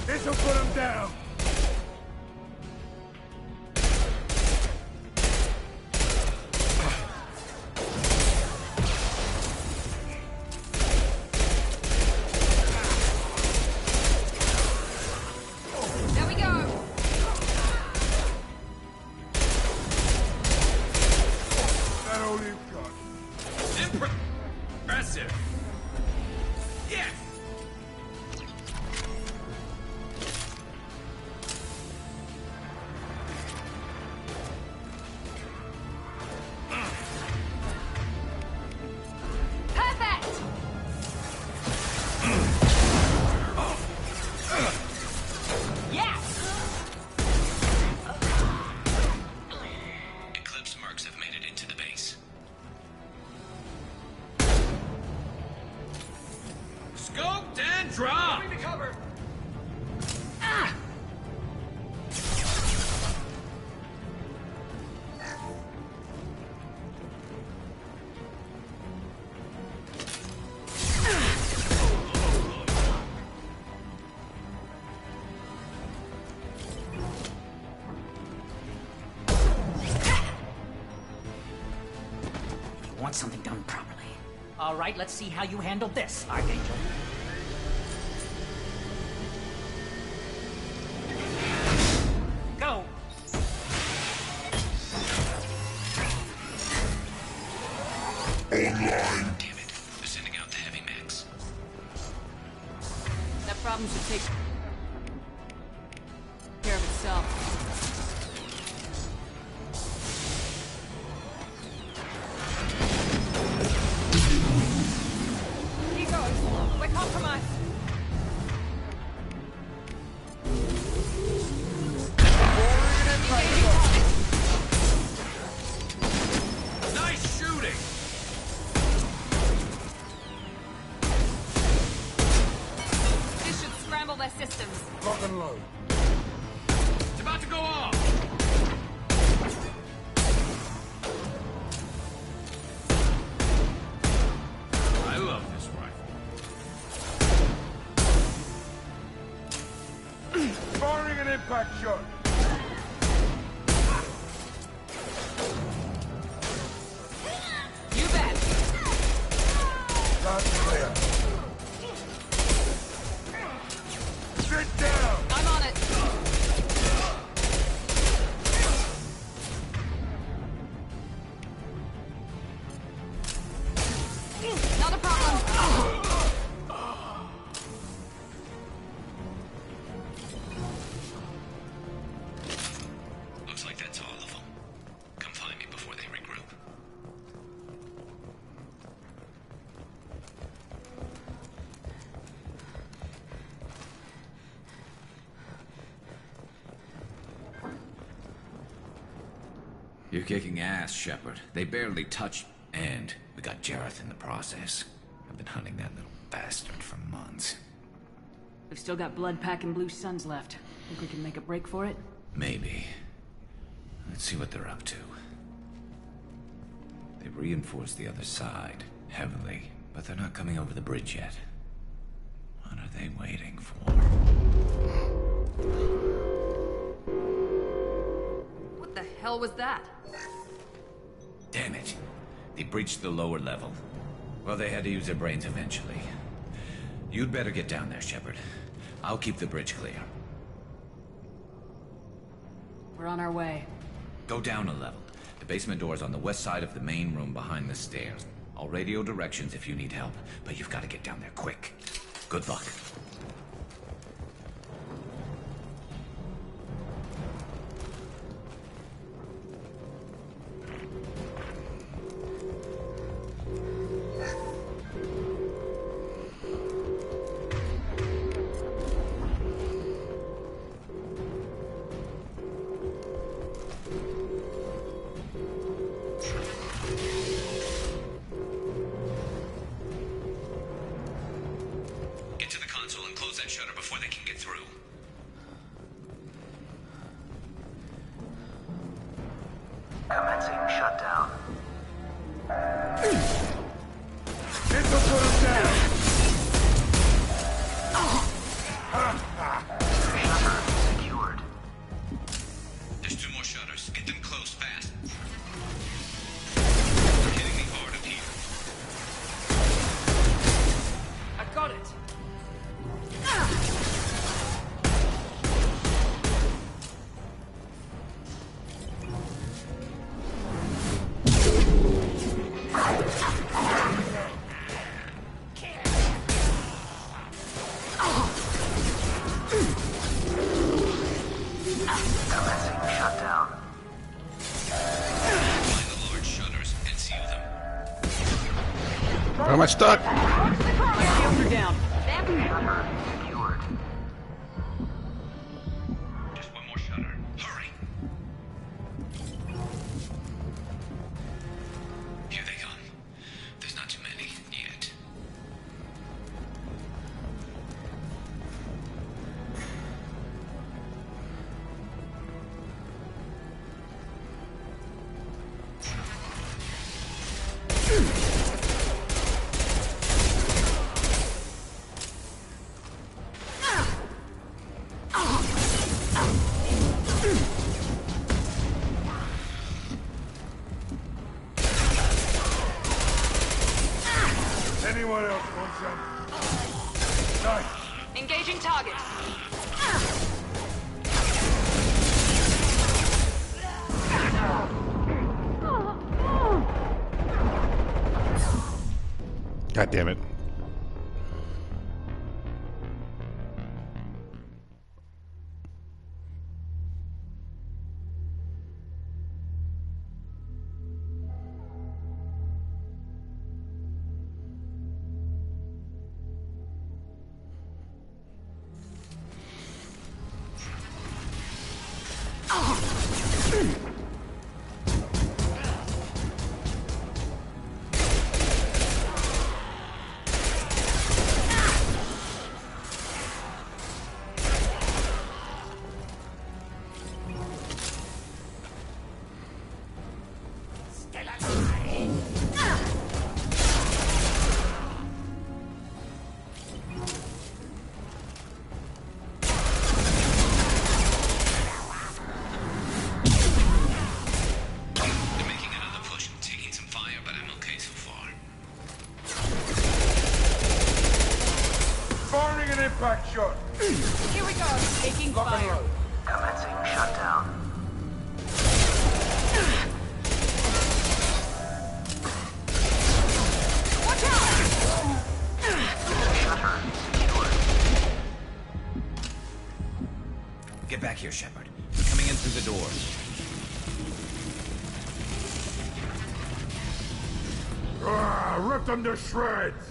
This'll put him down. There we go. That all you've got. Impressive. Yes. Perfect. Yes. Eclipse mercs have made it into the base. Scoped and dropped! Moving to cover. Want something done properly. All right, let's see how you handle this, Archangel. Go! Online. Damn it. They're sending out the heavy mechs. That problem problem should take care of itself. Keep going. We're compromised. Nice shooting! This should scramble their systems. Lock and load. It's about to go off! I love this rifle. Firing an impact shot. You bet. That's clear. Sit down! I'm on it. Not a problem. Looks like that's all of them. Come find me before they regroup. You're kicking ass, Shepard. They barely touched... And we got Jareth in the process. I've been hunting that little bastard for months. We've still got blood pack and blue suns left. Think we can make a break for it? Maybe. Let's see what they're up to. They've reinforced the other side, heavily, but they're not coming over the bridge yet. What are they waiting for? What the hell was that? Damn it. They breached the lower level. Well, they had to use their brains eventually. You'd better get down there, Shepard. I'll keep the bridge clear. We're on our way. Go down a level. The basement door's on the west side of the main room behind the stairs. I'll radio directions if you need help, but you've got to get down there quick. Good luck. Get to the console and close that shutter before they can get through. Commencing shutdown. This'll put him down! Shutter secured. There's two more shutters. Get them closed fast. We're hitting the heart of here. I got it. Commencing shutdown. Find the large shutters and seal them. Why am I stuck? Shields are down. Shutter secured. Just one more shutter. Hurry. Here they come. There's not too many yet. Anyone else want some? Nice. Engaging target. God damn it. back shot. Here we go. Taking Lock and fire. load. Commencing shutdown. Watch out! Shutter secured. Get back here, Shepard. We're coming in through the doors. Rip them to shreds!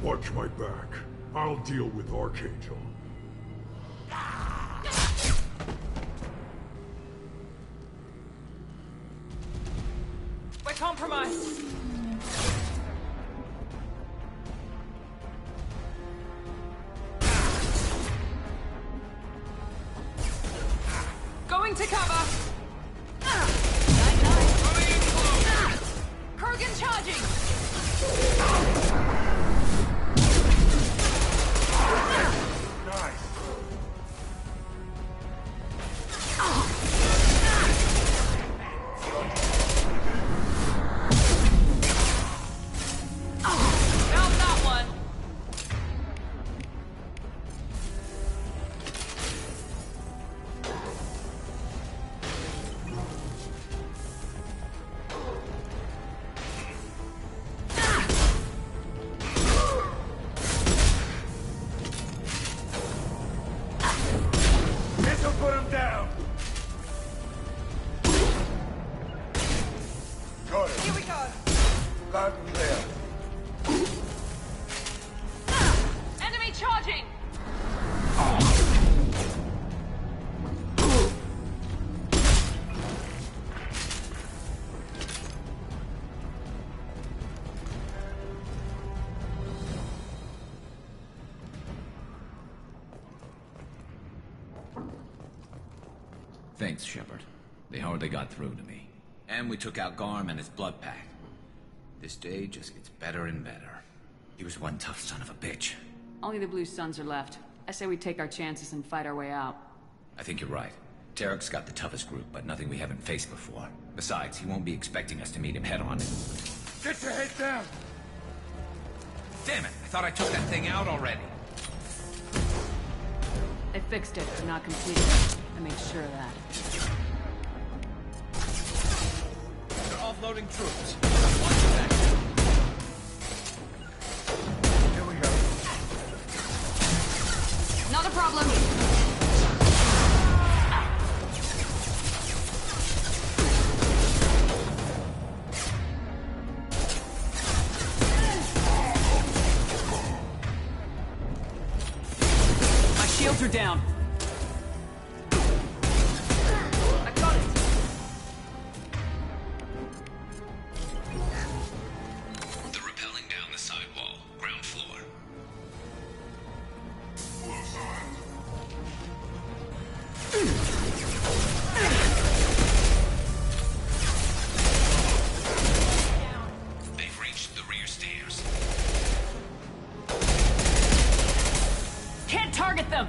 Watch my back. I'll deal with Archangel. We're compromised. Going to cover. Kurgan charging. Nice. Found that one. This'll put him down. Got it. Here we go. Loud and clear. Enemy charging. Thanks, Shepard. They hardly got through to me. And we took out Garm and his blood pack. This day just gets better and better. He was one tough son of a bitch. Only the Blue Suns are left. I say we take our chances and fight our way out. I think you're right. Tarek's got the toughest group, but nothing we haven't faced before. Besides, he won't be expecting us to meet him head-on. Get your head down. Damn it! I thought I took that thing out already. They fixed it, but not completely. I made sure of that. They're offloading troops. Here we go. Not a problem. My shields are down. I got it. They're rappelling down the sidewall, ground floor. They've reached the rear stairs. Can't target them!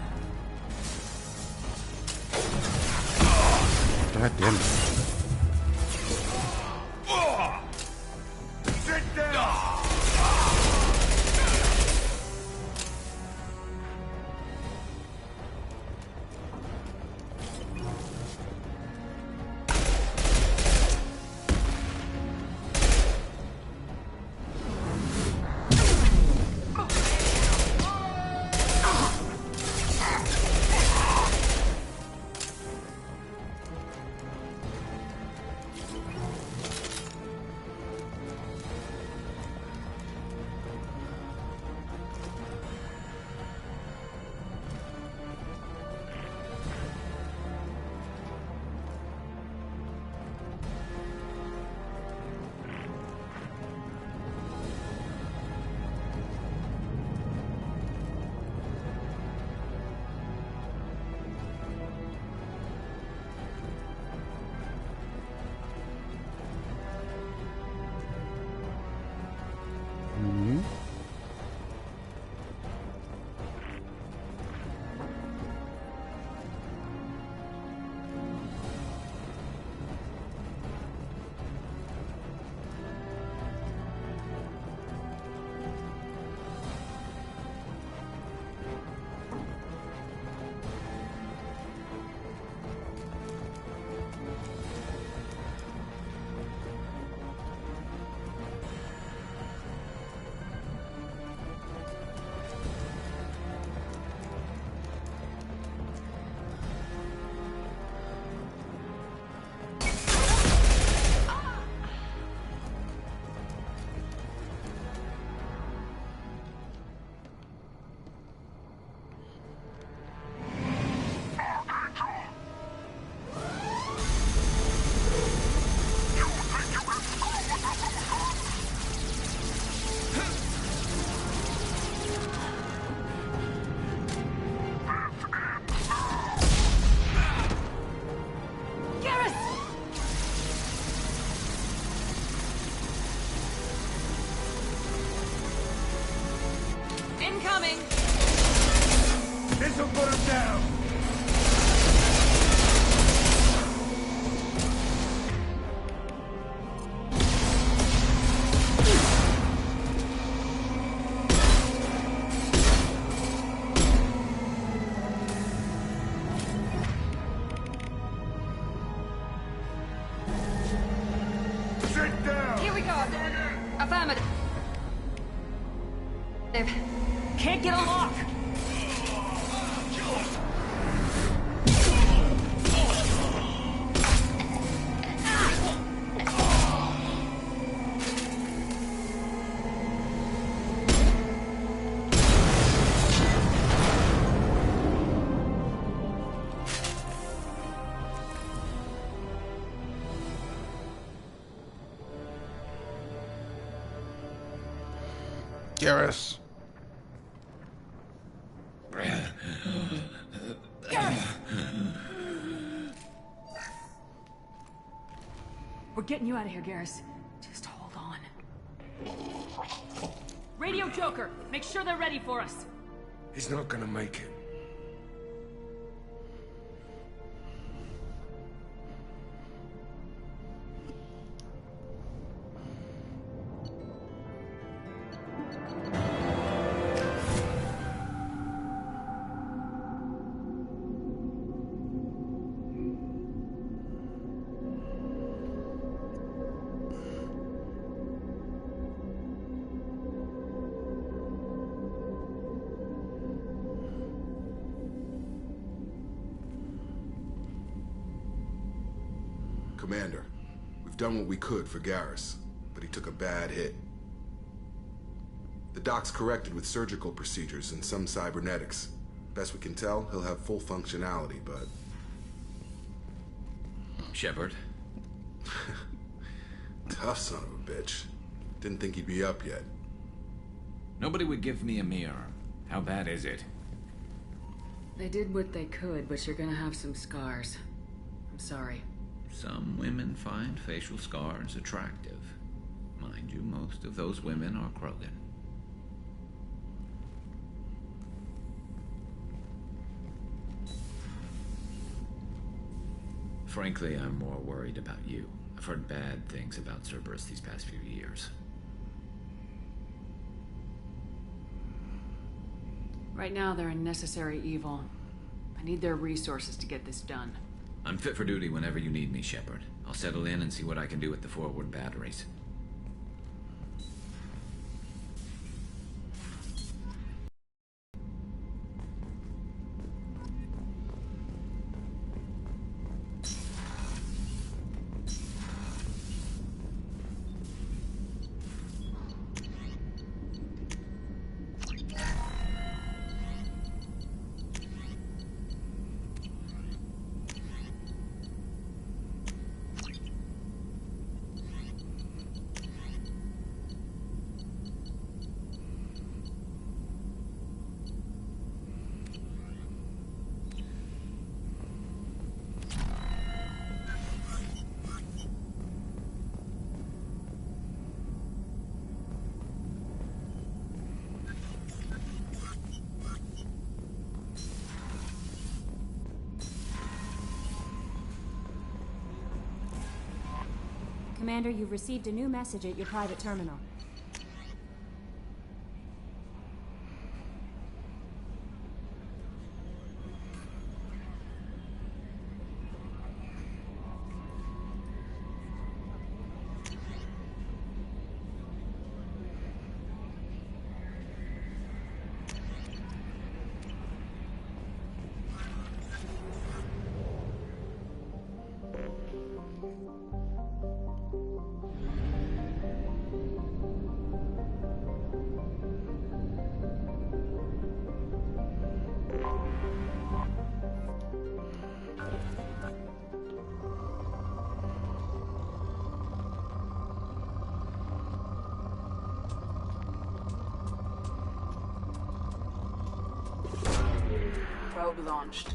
incoming! This'll put him down! Sit down! Here we go! Affirmative. Can't get a lock! Garrus. We're getting you out of here, Garrus. Just hold on. Radio Joker, make sure they're ready for us. He's not gonna make it. Commander, we've done what we could for Garrus, but he took a bad hit. The doc's corrected with surgical procedures and some cybernetics. Best we can tell, he'll have full functionality, but... Shepard? Tough son of a bitch. Didn't think he'd be up yet. Nobody would give me a mirror. How bad is it? They did what they could, but you're gonna have some scars. I'm sorry. Some women find facial scars attractive. Mind you, most of those women are Krogan. Frankly, I'm more worried about you. I've heard bad things about Cerberus these past few years. Right now, they're a necessary evil. I need their resources to get this done. I'm fit for duty whenever you need me, Shepard. I'll settle in and see what I can do with the forward batteries. Commander, you've received a new message at your private terminal. Probe launched.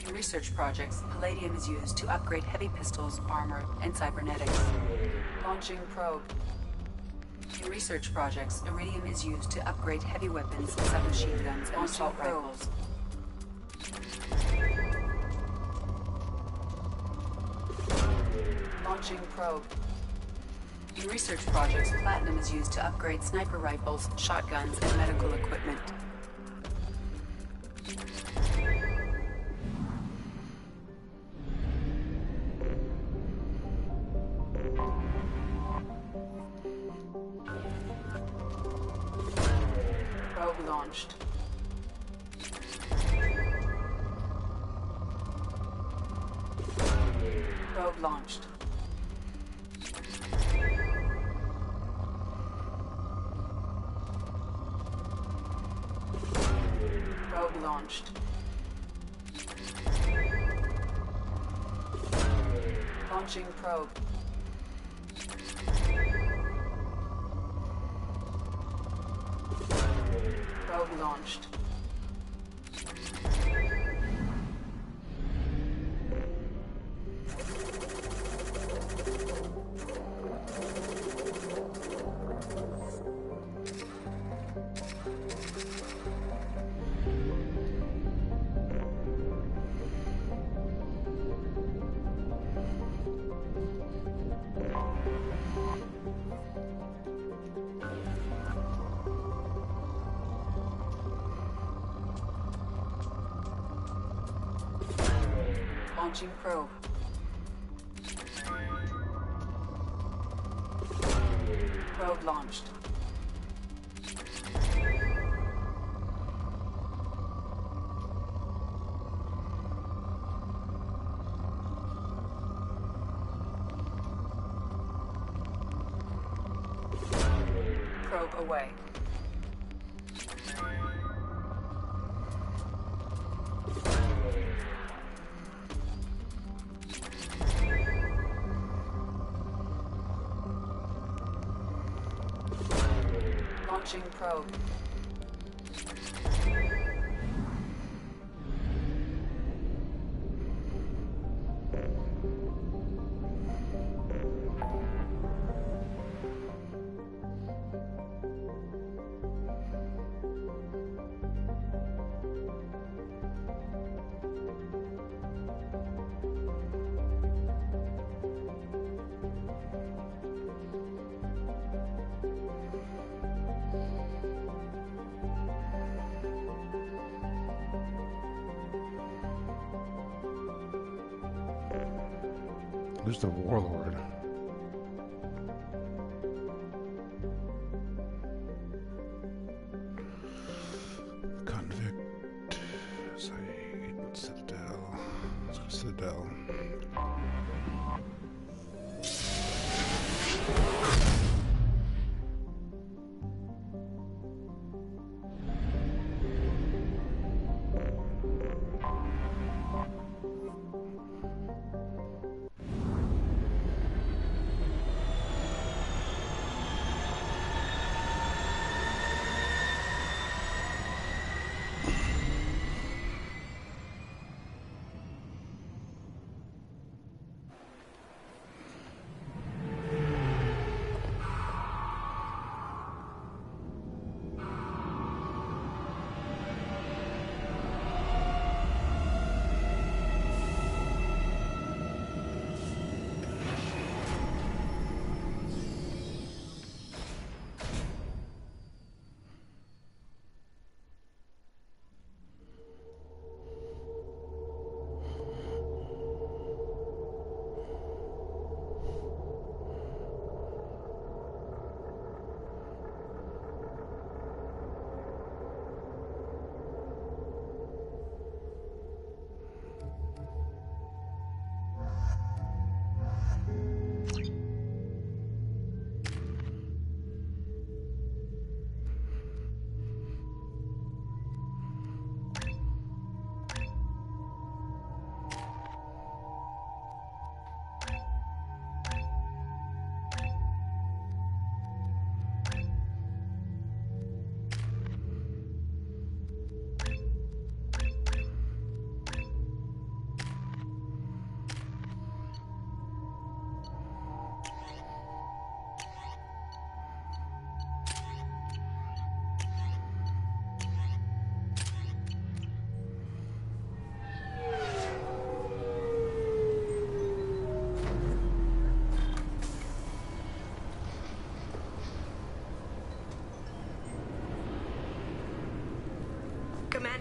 In research projects, palladium is used to upgrade heavy pistols, armor, and cybernetics. Launching probe. In research projects, iridium is used to upgrade heavy weapons, submachine guns, and assault rifles. Launching probe. In research projects, platinum is used to upgrade sniper rifles, shotguns, and medical equipment. Probe launched. Probe launched. Probe launched. Launching probe. Probe launched. Launching probe. Probe launched. Probe away. Launching probe. Who's the warlord? Convict. Citadel. Let's go Citadel.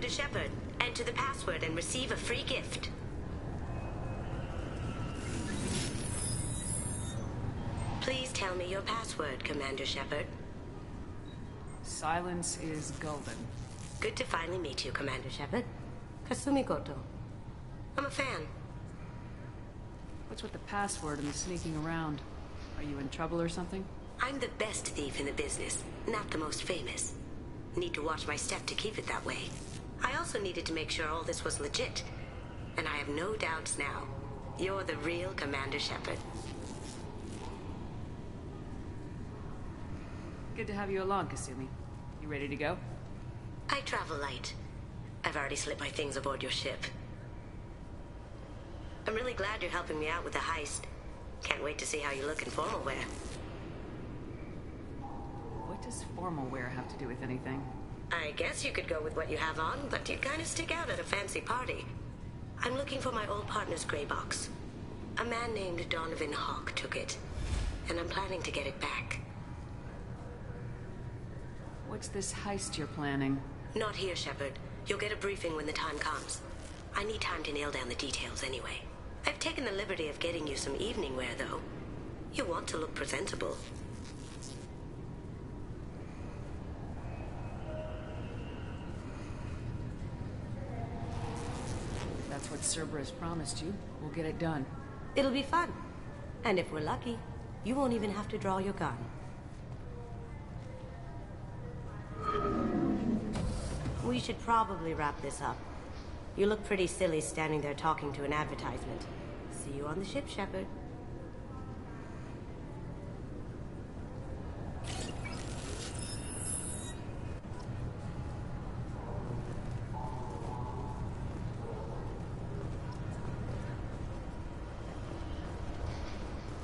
Commander Shepard. Enter the password and receive a free gift. Please tell me your password, Commander Shepard. Silence is golden. Good to finally meet you, Commander Shepard. Kasumi Goto. I'm a fan. What's with the password and the sneaking around? Are you in trouble or something? I'm the best thief in the business, not the most famous. Need to watch my step to keep it that way. I also needed to make sure all this was legit. And I have no doubts now. You're the real Commander Shepard. Good to have you along, Kasumi. You ready to go? I travel light. I've already slipped my things aboard your ship. I'm really glad you're helping me out with the heist. Can't wait to see how you look in formal wear. What does formal wear have to do with anything? I guess you could go with what you have on, but you'd kind of stick out at a fancy party. I'm looking for my old partner's gray box. A man named Donovan Hawk took it, and I'm planning to get it back. What's this heist you're planning? Not here, Shepard. You'll get a briefing when the time comes. I need time to nail down the details anyway. I've taken the liberty of getting you some evening wear, though. You want to look presentable. If that's what Cerberus promised you, we'll get it done. It'll be fun. And if we're lucky, you won't even have to draw your gun. We should probably wrap this up. You look pretty silly standing there talking to an advertisement. See you on the ship, Shepard.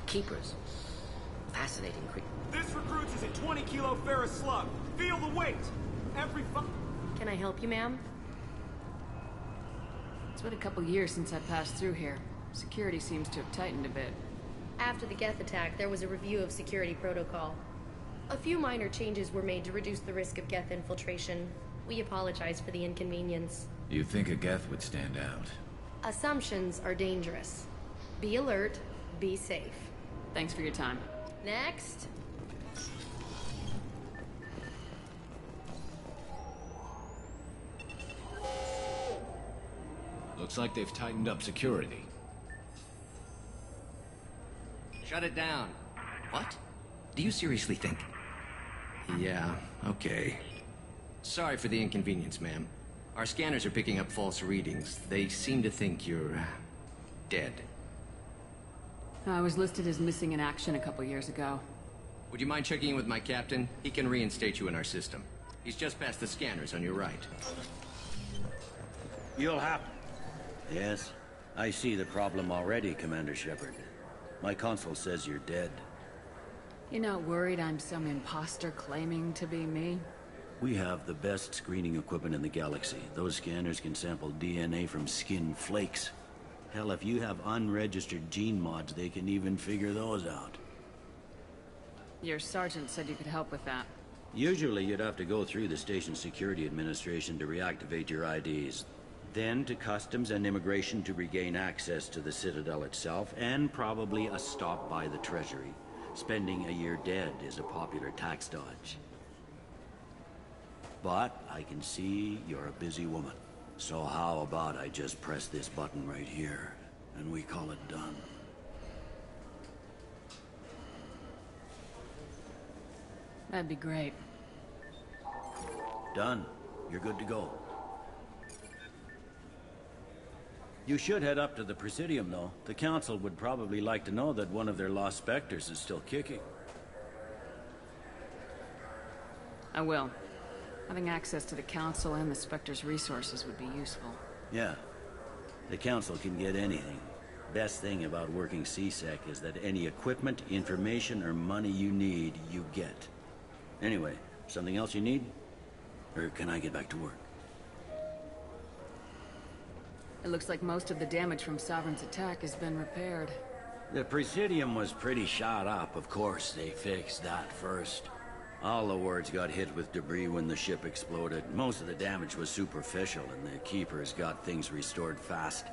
Keepers. Fascinating creature. This recruits is a 20-kilo ferrous slug. Feel the weight. Every Can I help you, ma'am? It's been a couple years since I passed through here. Security seems to have tightened a bit. After the Geth attack, there was a review of security protocol. A few minor changes were made to reduce the risk of Geth infiltration. We apologize for the inconvenience. You think a Geth would stand out? Assumptions are dangerous. Be alert, be safe. Thanks for your time. Next. Looks like they've tightened up security. Shut it down. What? Do you seriously think? Yeah, okay. Sorry for the inconvenience, ma'am. Our scanners are picking up false readings. They seem to think you're... dead. I was listed as missing in action a couple years ago. Would you mind checking in with my captain? He can reinstate you in our system. He's just past the scanners on your right. You'll have... Yes, I see the problem already, Commander Shepard. My console says you're dead. You're not worried I'm some imposter claiming to be me? We have the best screening equipment in the galaxy. Those scanners can sample DNA from skin flakes. Hell, if you have unregistered gene mods, they can even figure those out. Your sergeant said you could help with that. Usually you'd have to go through the station security administration to reactivate your IDs. Then to Customs and Immigration to regain access to the Citadel itself, and probably a stop by the Treasury. Spending a year dead is a popular tax dodge. But I can see you're a busy woman. So how about I just press this button right here, and we call it done? That'd be great. Done. You're good to go. You should head up to the Presidium, though. The Council would probably like to know that one of their lost Spectres is still kicking. I will. Having access to the Council and the Spectre's resources would be useful. Yeah. The Council can get anything. Best thing about working C-Sec is that any equipment, information, or money you need, you get. Anyway, something else you need? Or can I get back to work? It looks like most of the damage from Sovereign's attack has been repaired. The Presidium was pretty shot up, of course. They fixed that first. All the wards got hit with debris when the ship exploded. Most of the damage was superficial, and the Keepers got things restored fast.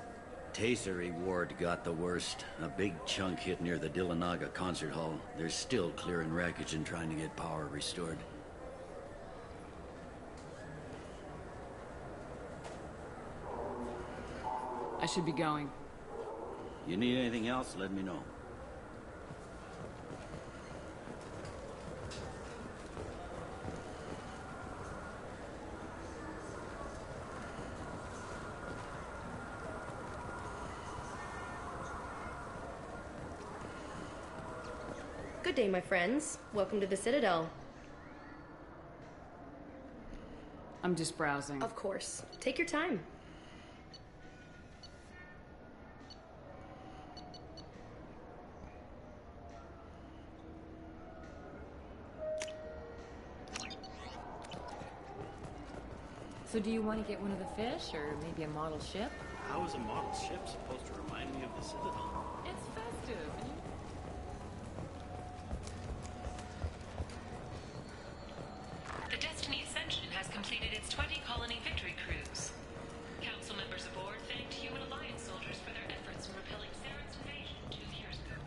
Tasery Ward got the worst. A big chunk hit near the Dillanaga concert hall. They're still clearing wreckage and trying to get power restored. I should be going. You need anything else, let me know. Good day, my friends. Welcome to the Citadel. I'm just browsing. Of course. Take your time. So do you want to get one of the fish, or maybe a model ship? How is a model ship supposed to remind me of the Citadel? It's festive. The Destiny Ascension has completed its 20-colony victory cruise. Council members aboard thanked human Alliance soldiers for their efforts in repelling Saren's invasion 2 years ago.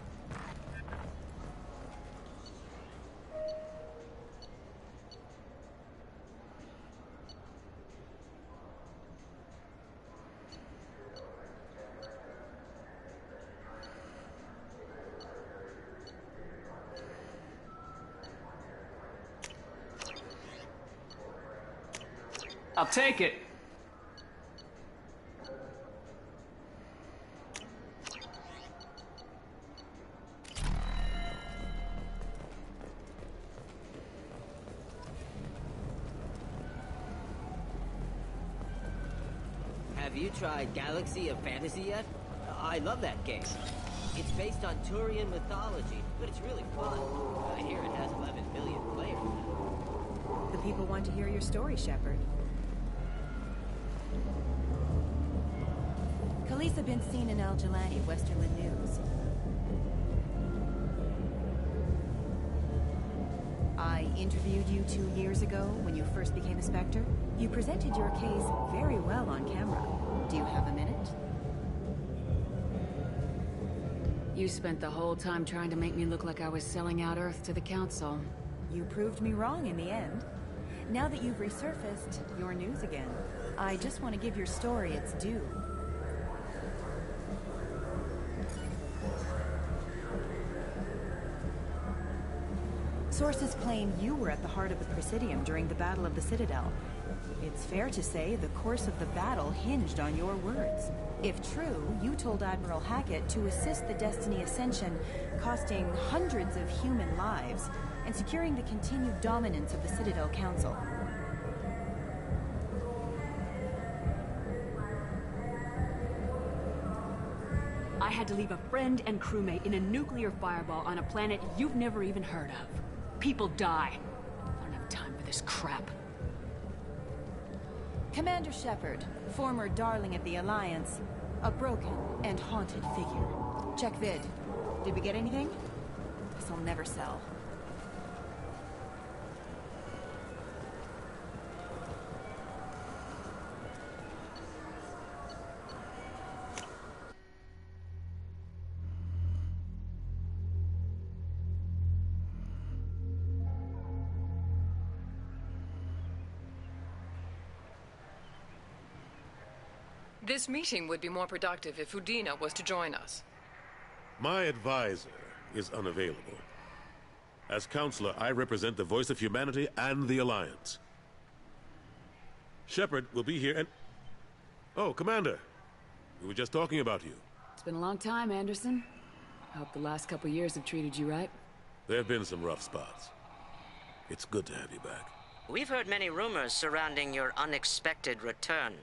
I'll take it. Have you tried Galaxy of Fantasy yet? I love that game. It's based on Turian mythology, but it's really fun. I hear it has 11 million players now. The people want to hear your story, Shepard. Khaleesa been seen in Al Jelani, Westerland News. I interviewed you 2 years ago when you first became a Spectre. You presented your case very well on camera. Do you have a minute? You spent the whole time trying to make me look like I was selling out Earth to the Council. You proved me wrong in the end. Now that you've resurfaced, you're news again. I just want to give your story its due. Sources claim you were at the heart of the Presidium during the Battle of the Citadel. It's fair to say the course of the battle hinged on your words. If true, you told Admiral Hackett to assist the Destiny Ascension, costing hundreds of human lives, and securing the continued dominance of the Citadel Council. I had to leave a friend and crewmate in a nuclear fireball on a planet you've never even heard of. People die. I don't have time for this crap. Commander Shepard, former darling of the Alliance, a broken and haunted figure. Check vid. Did we get anything? This'll never sell. This meeting would be more productive if Udina was to join us. My advisor is unavailable. As counselor, I represent the voice of humanity and the Alliance. Shepard will be here and... Oh, Commander. We were just talking about you. It's been a long time, Anderson. I hope the last couple years have treated you right. There have been some rough spots. It's good to have you back. We've heard many rumors surrounding your unexpected return.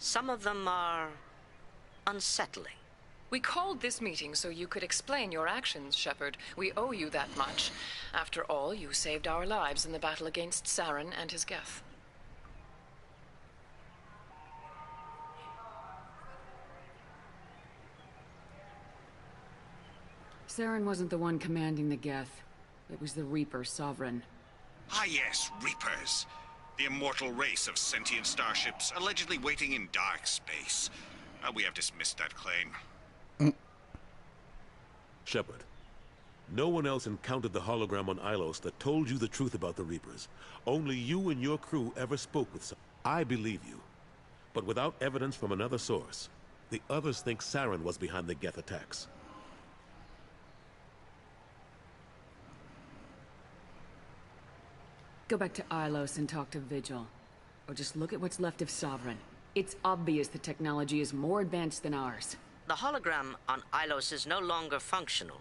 Some of them are unsettling. We called this meeting so you could explain your actions, Shepard. We owe you that much. After all, you saved our lives in the battle against Saren and his Geth. Saren wasn't the one commanding the Geth. It was the Reaper, Sovereign. Ah yes, Reapers. The immortal race of sentient starships allegedly waiting in dark space. We have dismissed that claim. Shepard, no one else encountered the hologram on Ilos that told you the truth about the Reapers. Only you and your crew ever spoke with some. I believe you. But without evidence from another source, the others think Saren was behind the Geth attacks. Go back to Ilos and talk to Vigil. Or just look at what's left of Sovereign. It's obvious the technology is more advanced than ours. The hologram on Ilos is no longer functional,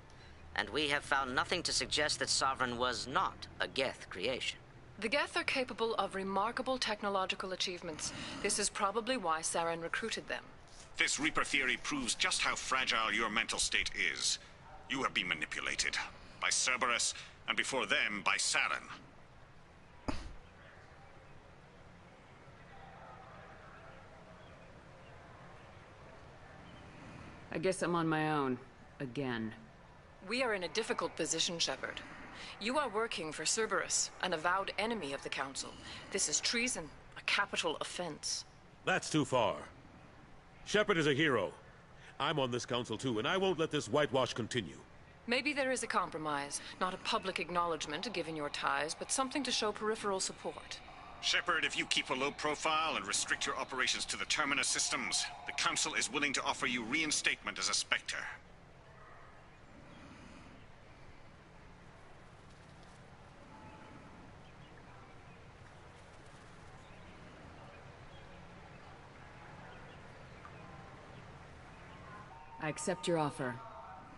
and we have found nothing to suggest that Sovereign was not a Geth creation. The Geth are capable of remarkable technological achievements. This is probably why Saren recruited them. This Reaper theory proves just how fragile your mental state is. You have been manipulated. By Cerberus, and before them, by Saren. I guess I'm on my own. Again. We are in a difficult position, Shepard. You are working for Cerberus, an avowed enemy of the Council. This is treason, a capital offense. That's too far. Shepard is a hero. I'm on this council too, and I won't let this whitewash continue. Maybe there is a compromise. Not a public acknowledgement given your ties, but something to show peripheral support. Shepard, if you keep a low profile and restrict your operations to the Terminus systems, the Council is willing to offer you reinstatement as a Spectre. I accept your offer.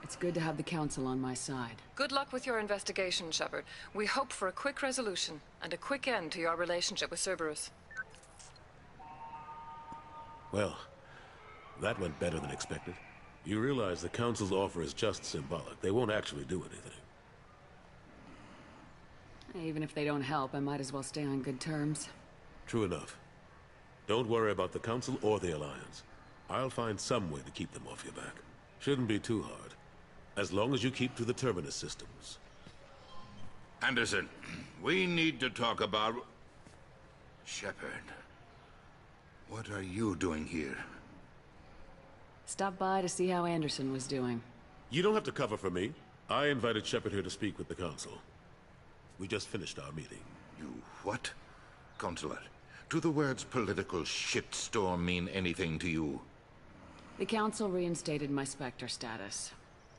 It's good to have the Council on my side. Good luck with your investigation, Shepard. We hope for a quick resolution and a quick end to your relationship with Cerberus. Well, that went better than expected. You realize the Council's offer is just symbolic. They won't actually do anything. Even if they don't help, I might as well stay on good terms. True enough. Don't worry about the Council or the Alliance. I'll find some way to keep them off your back. Shouldn't be too hard. As long as you keep to the Terminus systems. Anderson, we need to talk about... Shepard. What are you doing here? Stop by to see how Anderson was doing. You don't have to cover for me. I invited Shepard here to speak with the Council. We just finished our meeting. You what? Consular, do the words political shitstorm mean anything to you? The Council reinstated my Spectre status.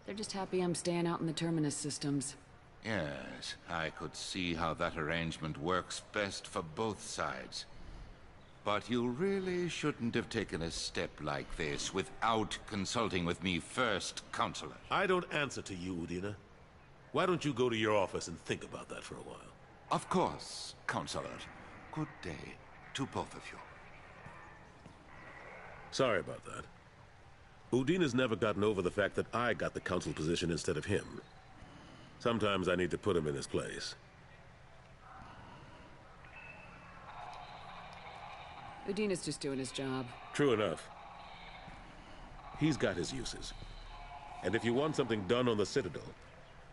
They're just happy I'm staying out in the Terminus systems. Yes, I could see how that arrangement works best for both sides. But you really shouldn't have taken a step like this without consulting with me first, Consular. I don't answer to you, Udina. Why don't you go to your office and think about that for a while? Of course, Consular. Good day to both of you. Sorry about that. Udina's never gotten over the fact that I got the Council position instead of him. Sometimes I need to put him in his place. Udina's just doing his job. True enough. He's got his uses. And if you want something done on the Citadel,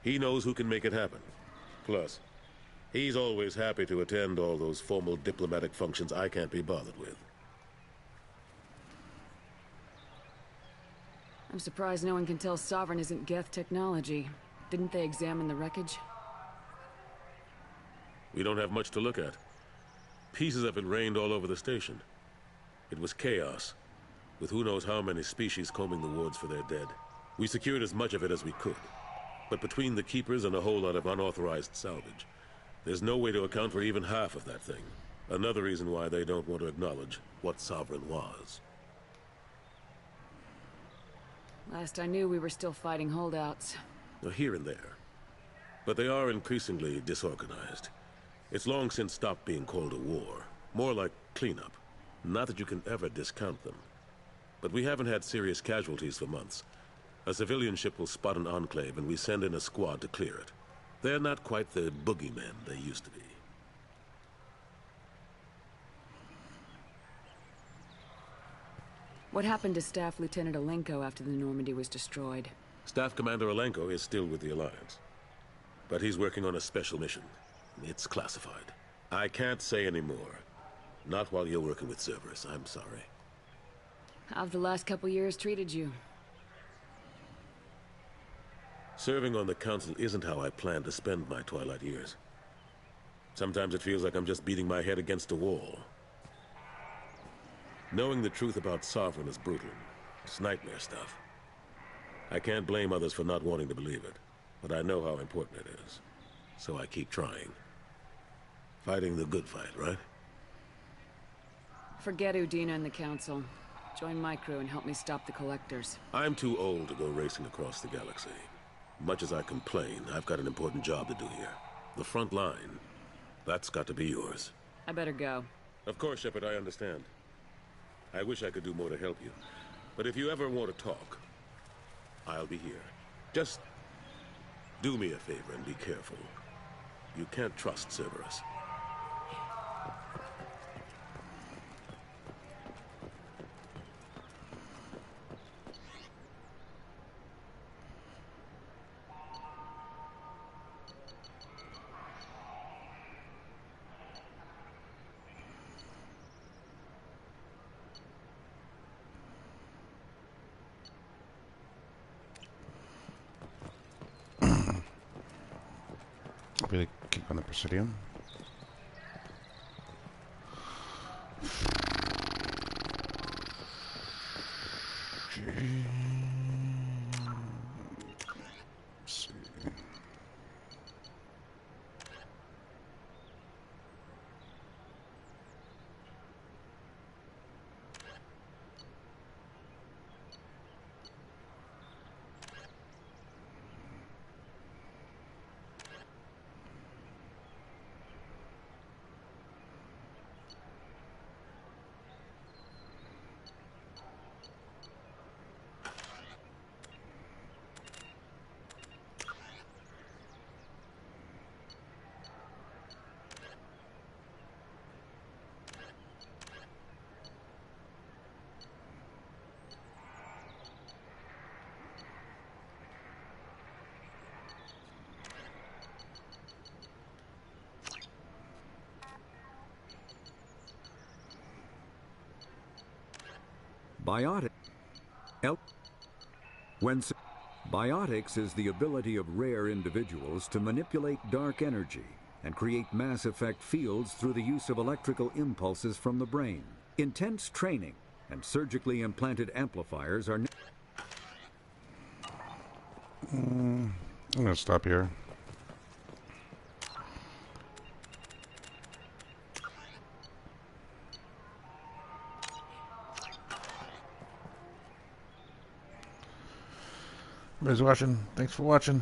he knows who can make it happen. Plus, he's always happy to attend all those formal diplomatic functions I can't be bothered with. I'm surprised no one can tell Sovereign isn't Geth technology. Didn't they examine the wreckage? We don't have much to look at. Pieces of it rained all over the station. It was chaos, with who knows how many species combing the wards for their dead. We secured as much of it as we could. But between the Keepers and a whole lot of unauthorized salvage, there's no way to account for even half of that thing. Another reason why they don't want to acknowledge what Sovereign was. Last I knew, we were still fighting holdouts. Here and there. But they are increasingly disorganized. It's long since stopped being called a war. More like cleanup. Not that you can ever discount them. But we haven't had serious casualties for months. A civilian ship will spot an enclave and we send in a squad to clear it. They're not quite the boogeymen they used to be. What happened to Staff Lieutenant Alenko after the Normandy was destroyed? Staff Commander Alenko is still with the Alliance. But he's working on a special mission. It's classified. I can't say any more. Not while you're working with Cerberus, I'm sorry. How've the last couple years treated you? Serving on the Council isn't how I plan to spend my twilight years. Sometimes it feels like I'm just beating my head against a wall. Knowing the truth about Sovereign is brutal. It's nightmare stuff. I can't blame others for not wanting to believe it, but I know how important it is. So I keep trying. Fighting the good fight, right? Forget Udina and the Council. Join my crew and help me stop the Collectors. I'm too old to go racing across the galaxy. Much as I complain, I've got an important job to do here. The front line. That's got to be yours. I better go. Of course, Shepard, I understand. I wish I could do more to help you. But if you ever want to talk, I'll be here. Just do me a favor and be careful. You can't trust Cerberus. Really keep on the Presidium. Biotics is the ability of rare individuals to manipulate dark energy and create mass effect fields through the use of electrical impulses from the brain. Intense training and surgically implanted amplifiers are... I'm gonna stop here. Everybody's watching. Thanks for watching.